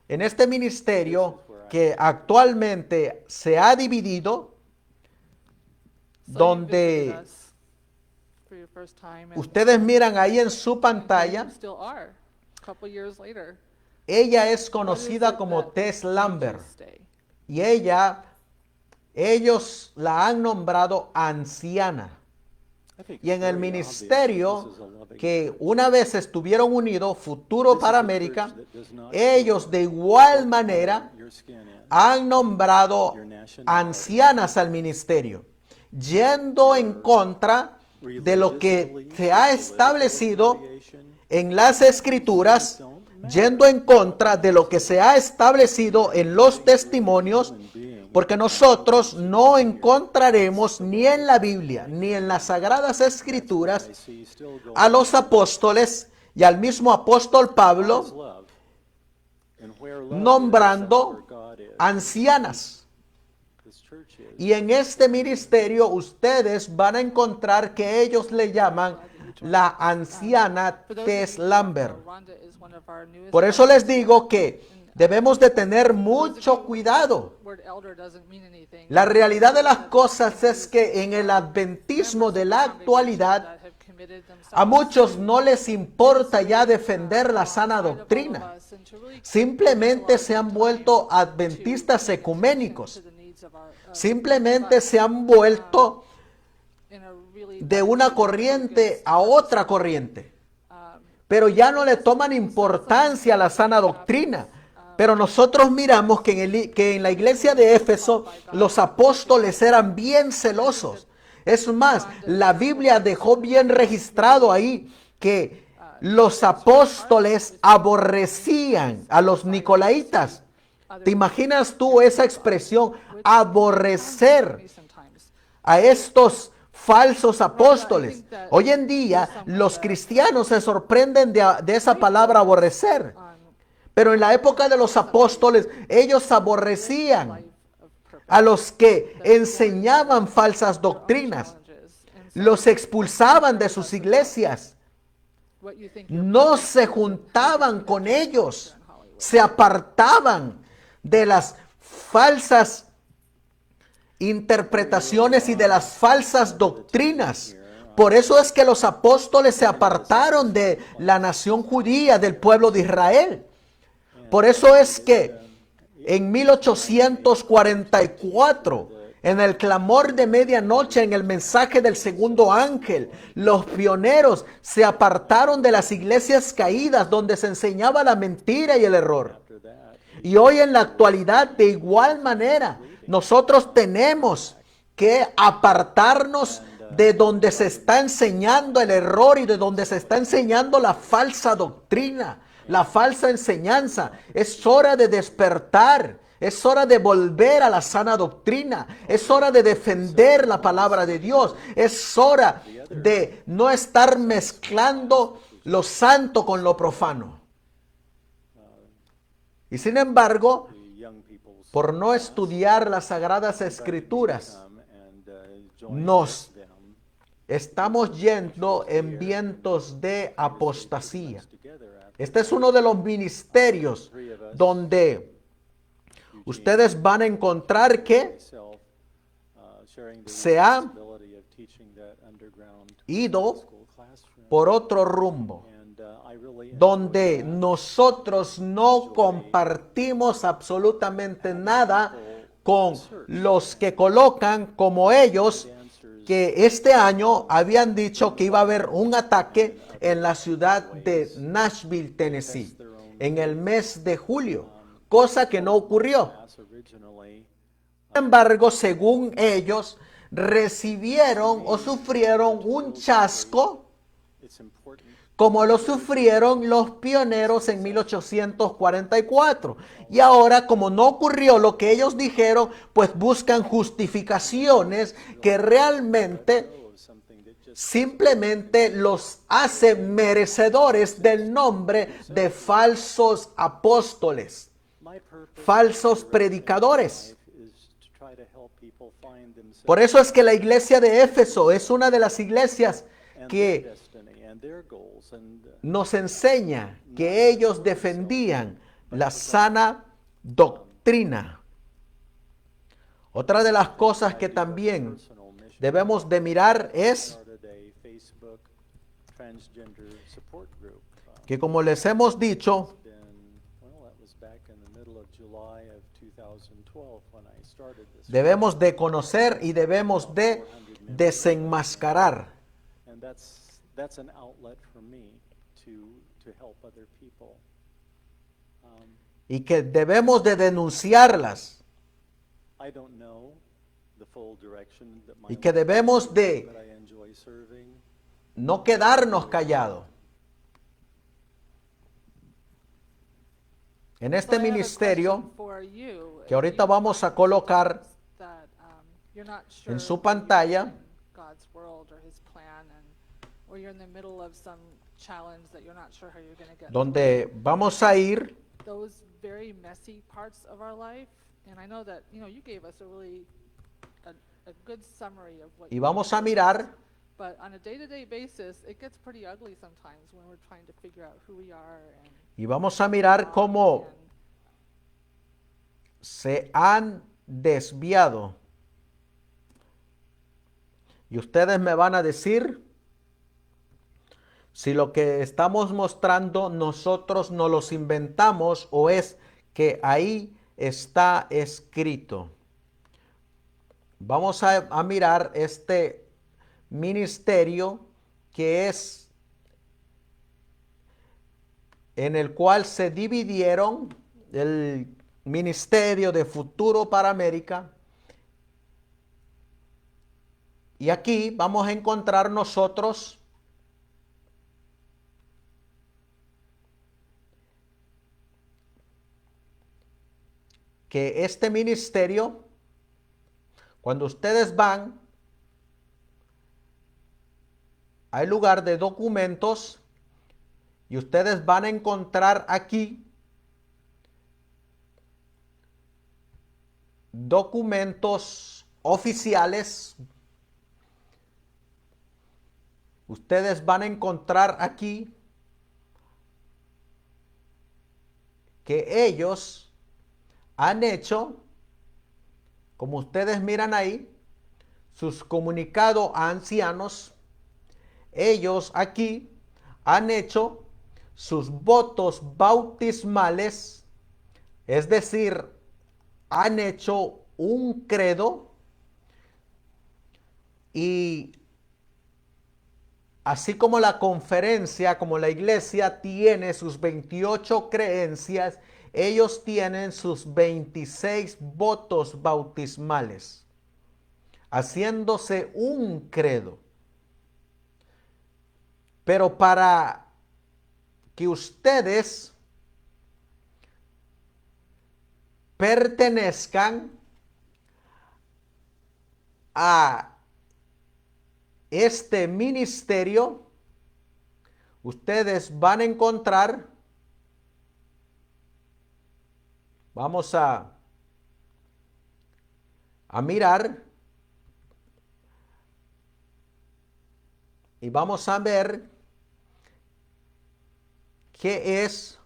en este ministerio que actualmente se ha dividido, donde ustedes miran ahí en su pantalla, ella es conocida como Tess Lambert y ellos la han nombrado anciana. Y en el ministerio que una vez estuvieron unidos, Futuro para América, ellos de igual manera han nombrado ancianas al ministerio, yendo en contra de lo que se ha establecido en las Escrituras, yendo en contra de lo que se ha establecido en los testimonios, porque nosotros no encontraremos ni en la Biblia ni en las Sagradas Escrituras a los apóstoles y al mismo apóstol Pablo nombrando ancianas. Y en este ministerio ustedes van a encontrar que ellos le llaman la anciana Tess Lambert. Por eso les digo que debemos de tener mucho cuidado. La realidad de las cosas es que en el adventismo de la actualidad, a muchos no les importa ya defender la sana doctrina. Simplemente se han vuelto adventistas ecuménicos. Simplemente se han vuelto de una corriente a otra corriente. Pero ya no le toman importancia a la sana doctrina. Pero nosotros miramos que en la iglesia de Éfeso los apóstoles eran bien celosos. Es más, la Biblia dejó bien registrado ahí que los apóstoles aborrecían a los nicolaitas. ¿Te imaginas tú esa expresión, aborrecer a estos falsos apóstoles? Hoy en día los cristianos se sorprenden de esa palabra aborrecer. Pero en la época de los apóstoles, ellos aborrecían a los que enseñaban falsas doctrinas. Los expulsaban de sus iglesias. No se juntaban con ellos. Se apartaban de las falsas interpretaciones y de las falsas doctrinas. Por eso es que los apóstoles se apartaron de la nación judía, del pueblo de Israel. Por eso es que en 1844, en el clamor de medianoche, en el mensaje del segundo ángel, los pioneros se apartaron de las iglesias caídas donde se enseñaba la mentira y el error. Y hoy en la actualidad, de igual manera, nosotros tenemos que apartarnos de donde se está enseñando el error y de donde se está enseñando la falsa doctrina, la falsa enseñanza. Es hora de despertar. Es hora de volver a la sana doctrina. Es hora de defender la palabra de Dios. Es hora de no estar mezclando lo santo con lo profano. Y sin embargo, por no estudiar las Sagradas Escrituras, nos estamos yendo en vientos de apostasía. Este es uno de los ministerios donde ustedes van a encontrar que se ha ido por otro rumbo, donde nosotros no compartimos absolutamente nada con los que colocan como ellos, que este año habían dicho que iba a haber un ataque en la ciudad de Nashville, Tennessee, en el mes de julio, cosa que no ocurrió. Sin embargo, según ellos, recibieron o sufrieron un chasco como lo sufrieron los pioneros en 1844. Y ahora, como no ocurrió lo que ellos dijeron, pues buscan justificaciones que realmente simplemente los hace merecedores del nombre de falsos apóstoles, falsos predicadores. Por eso es que la iglesia de Éfeso es una de las iglesias que nos enseña que ellos defendían la sana doctrina. Otra de las cosas que también debemos de mirar es que, como les hemos dicho, debemos de conocer y debemos de desenmascarar. Y que debemos de denunciarlas. Y que debemos de no quedarnos callados. En este ministerio que ahorita vamos a colocar en su pantalla, donde vamos a ir y vamos a mirar but on a day-to-day basis, it gets pretty ugly sometimes when we're trying to figure out who we are and Y vamos a mirar cómo and se han desviado. Y ustedes me van a decir si lo que estamos mostrando nosotros nos los inventamos o es que ahí está escrito. Vamos a mirar este ministerio que es en el cual se dividieron el Ministerio de Futuro para América. Y aquí vamos a encontrar nosotros que este ministerio, cuando ustedes van al lugar de documentos, y ustedes van a encontrar aquí documentos oficiales. Ustedes van a encontrar aquí que ellos han hecho, como ustedes miran ahí, sus comunicados a ancianos. Ellos aquí han hecho sus votos bautismales, es decir, han hecho un credo, y así como la conferencia, como la iglesia tiene sus 28 creencias, ellos tienen sus 26 votos bautismales, haciéndose un credo. Pero para que ustedes pertenezcan a este ministerio, ustedes van a encontrar, vamos a mirar y vamos a ver qué es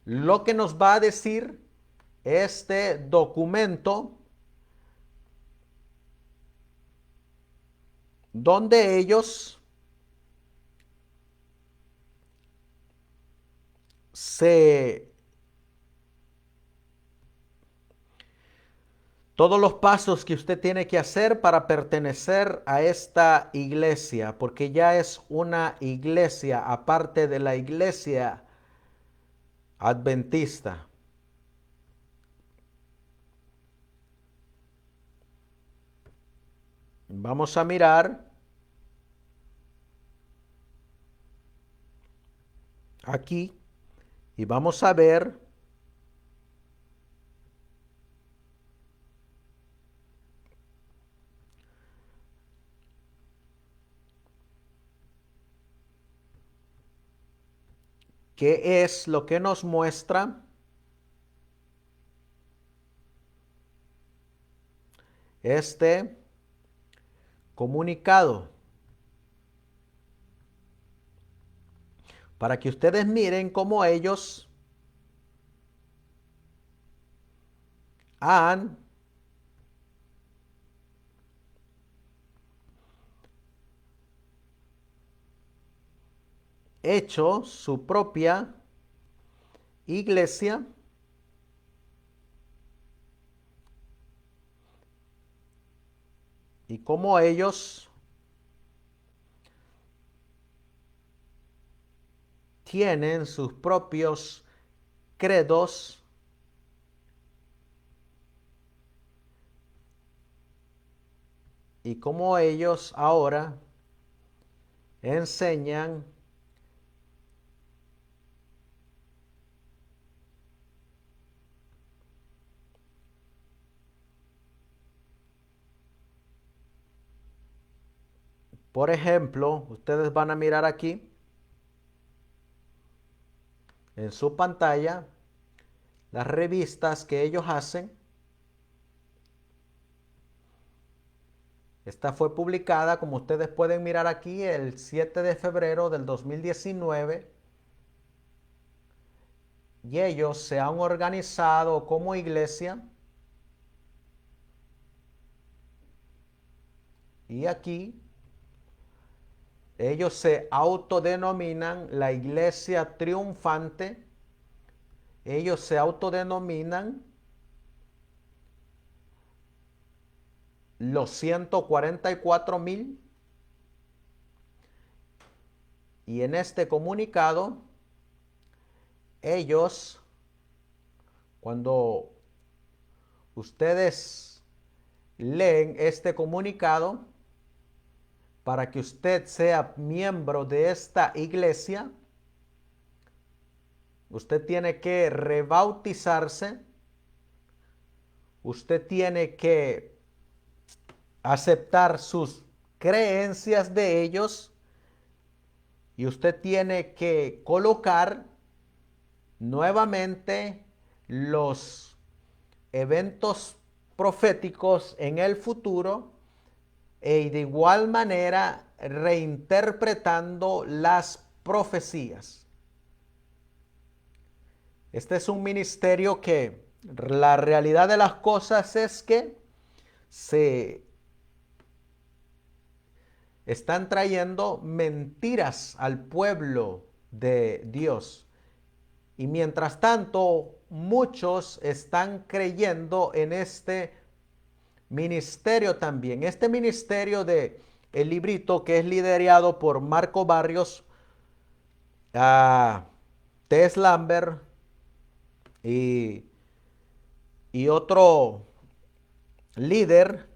lo que nos va a decir este documento, donde ellos todos los pasos que usted tiene que hacer para pertenecer a esta iglesia, porque ya es una iglesia aparte de la iglesia adventista. Vamos a mirar aquí y vamos a ver qué es lo que nos muestra este comunicado, para que ustedes miren cómo ellos han hecho su propia iglesia y cómo ellos tienen sus propios credos y cómo ellos ahora enseñan por ejemplo, ustedes van a mirar aquí en su pantalla las revistas que ellos hacen. Esta fue publicada, como ustedes pueden mirar aquí, el 7 de febrero del 2019. Y ellos se han organizado como iglesia. Y aquí ellos se autodenominan la Iglesia Triunfante. Ellos se autodenominan los 144,000. Y en este comunicado, ellos, cuando ustedes leen este comunicado, para que usted sea miembro de esta iglesia, usted tiene que rebautizarse, usted tiene que aceptar sus creencias de ellos y usted tiene que colocar nuevamente los eventos proféticos en el futuro y de igual manera reinterpretando las profecías. Este es un ministerio que la realidad de las cosas es que se están trayendo mentiras al pueblo de Dios. Y mientras tanto, muchos están creyendo en este ministerio también. Este ministerio de el librito, que es liderado por Marco Barrios, Tess Lambert y otro líder,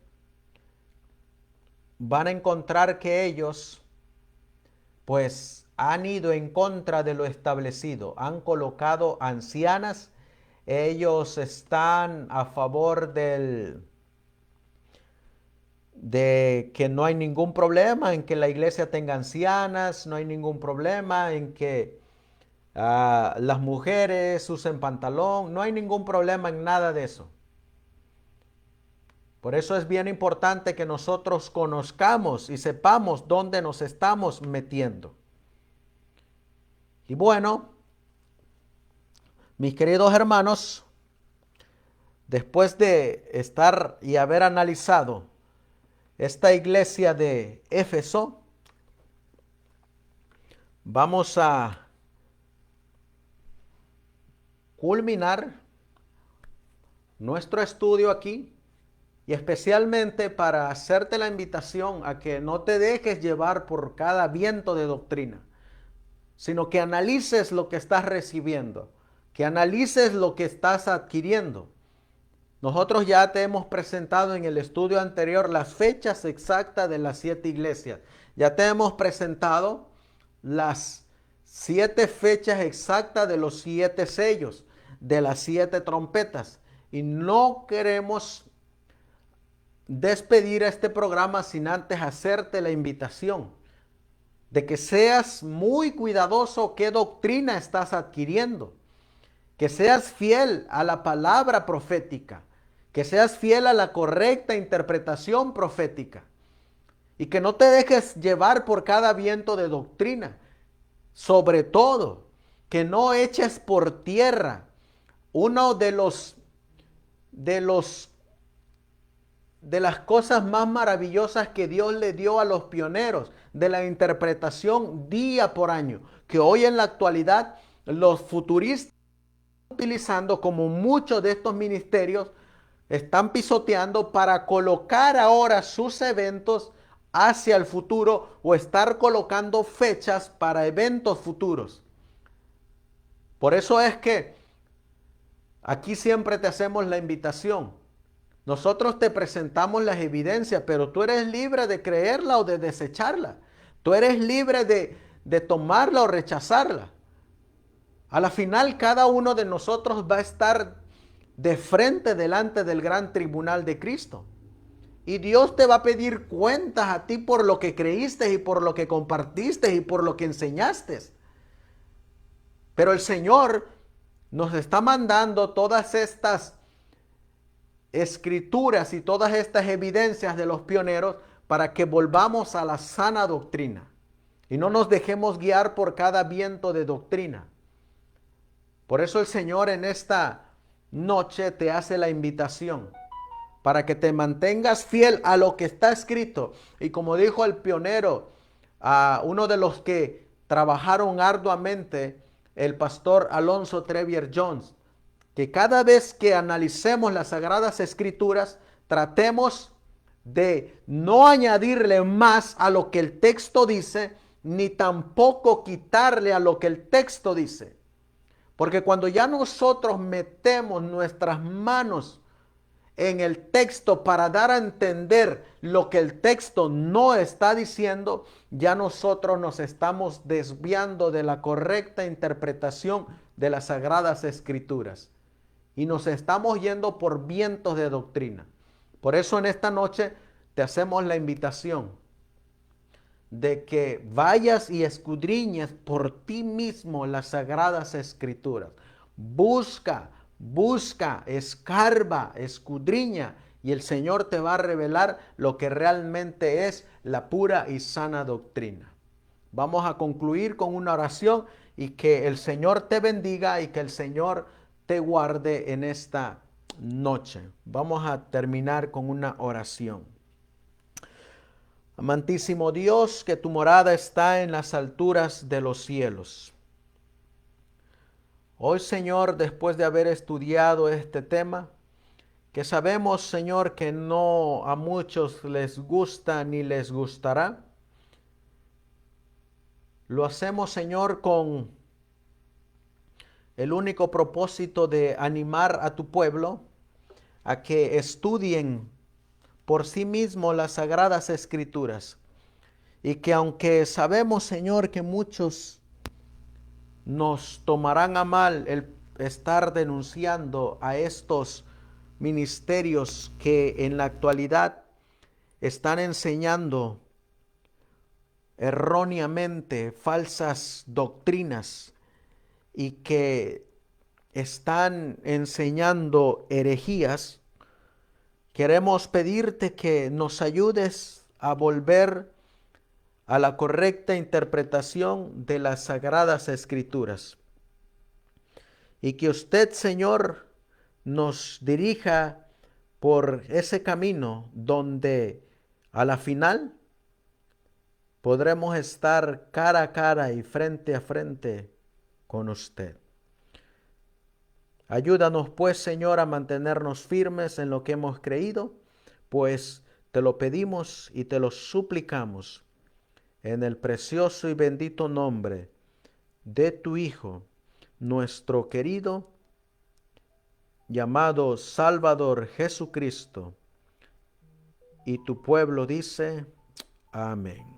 van a encontrar que ellos pues han ido en contra de lo establecido, han colocado ancianas, ellos están a favor de que no hay ningún problema en que la iglesia tenga ancianas, no hay ningún problema en que las mujeres usen pantalón, no hay ningún problema en nada de eso. Por eso es bien importante que nosotros conozcamos y sepamos dónde nos estamos metiendo. Y bueno, mis queridos hermanos, después de estar y haber analizado esta iglesia de Éfeso, vamos a culminar nuestro estudio aquí y especialmente para hacerte la invitación a que no te dejes llevar por cada viento de doctrina, sino que analices lo que estás recibiendo, que analices lo que estás adquiriendo. Nosotros ya te hemos presentado en el estudio anterior las fechas exactas de las 7 iglesias. Ya te hemos presentado las 7 fechas exactas de los 7 sellos, de las 7 trompetas. Y no queremos despedir este programa sin antes hacerte la invitación de que seas muy cuidadoso qué doctrina estás adquiriendo, que seas fiel a la palabra profética, que seas fiel a la correcta interpretación profética y que no te dejes llevar por cada viento de doctrina. Sobre todo, que no eches por tierra uno de las cosas más maravillosas que Dios le dio a los pioneros de la interpretación día por año, que hoy en la actualidad los futuristas están utilizando, como muchos de estos ministerios están pisoteando para colocar ahora sus eventos hacia el futuro o estar colocando fechas para eventos futuros. Por eso es que aquí siempre te hacemos la invitación. Nosotros te presentamos las evidencias, pero tú eres libre de creerla o de desecharla. Tú eres libre de tomarla o rechazarla. A la final, cada uno de nosotros va a estar de frente delante del gran tribunal de Cristo. Y Dios te va a pedir cuentas a ti por lo que creíste y por lo que compartiste y por lo que enseñaste. Pero el Señor nos está mandando todas estas escrituras y todas estas evidencias de los pioneros para que volvamos a la sana doctrina y no nos dejemos guiar por cada viento de doctrina. Por eso el Señor en esta noche te hace la invitación para que te mantengas fiel a lo que está escrito. Y como dijo el pionero, a uno de los que trabajaron arduamente, el pastor Alonzo Trevier Jones, que cada vez que analicemos las Sagradas Escrituras, tratemos de no añadirle más a lo que el texto dice, ni tampoco quitarle a lo que el texto dice. Porque cuando ya nosotros metemos nuestras manos en el texto para dar a entender lo que el texto no está diciendo, ya nosotros nos estamos desviando de la correcta interpretación de las Sagradas Escrituras y nos estamos yendo por vientos de doctrina. Por eso en esta noche te hacemos la invitación de que vayas y escudriñes por ti mismo las Sagradas Escrituras. Busca, escarba, escudriña, y el Señor te va a revelar lo que realmente es la pura y sana doctrina. Vamos a concluir con una oración y que el Señor te bendiga y que el Señor te guarde en esta noche. Vamos a terminar con una oración. Amantísimo Dios, que tu morada está en las alturas de los cielos. Hoy, Señor, después de haber estudiado este tema, que sabemos, Señor, que no a muchos les gusta ni les gustará, lo hacemos, Señor, con el único propósito de animar a tu pueblo a que estudien por sí mismo las Sagradas Escrituras. Y que aunque sabemos, Señor, que muchos nos tomarán a mal el estar denunciando a estos ministerios que en la actualidad están enseñando erróneamente falsas doctrinas y que están enseñando herejías, queremos pedirte que nos ayudes a volver a la correcta interpretación de las Sagradas Escrituras. Y que usted, Señor, nos dirija por ese camino donde a la final podremos estar cara a cara y frente a frente con usted. Ayúdanos pues, Señor, a mantenernos firmes en lo que hemos creído, pues te lo pedimos y te lo suplicamos en el precioso y bendito nombre de tu Hijo, nuestro querido, llamado Salvador Jesucristo. Y tu pueblo dice, amén.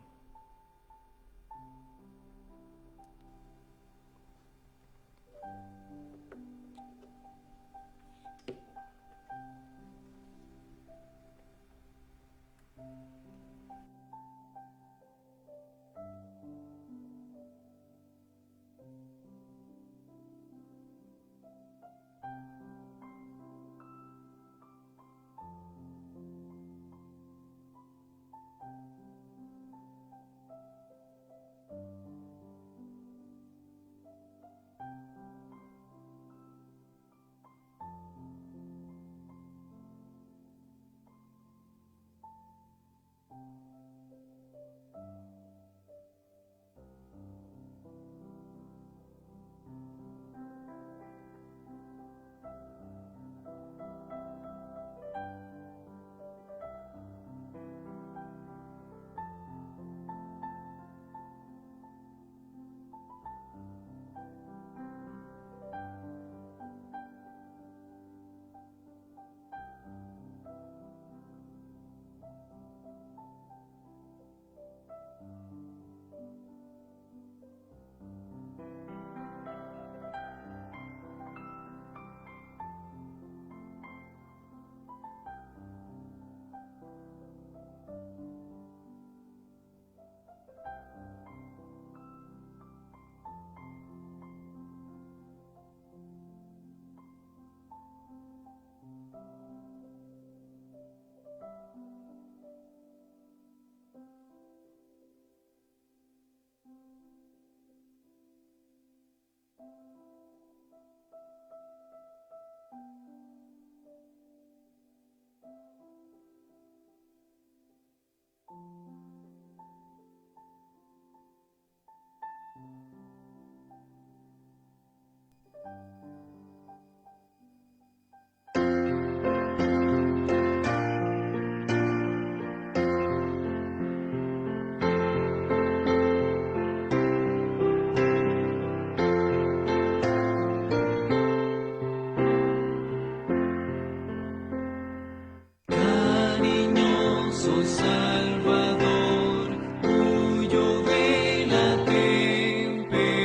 Salvador, huyo de la tempestad,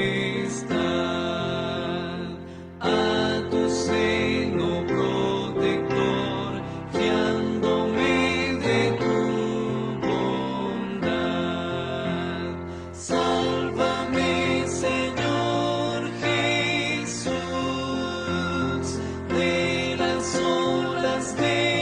a tu seno protector, fiándome de tu bondad. Sálvame, Señor Jesús, de las olas de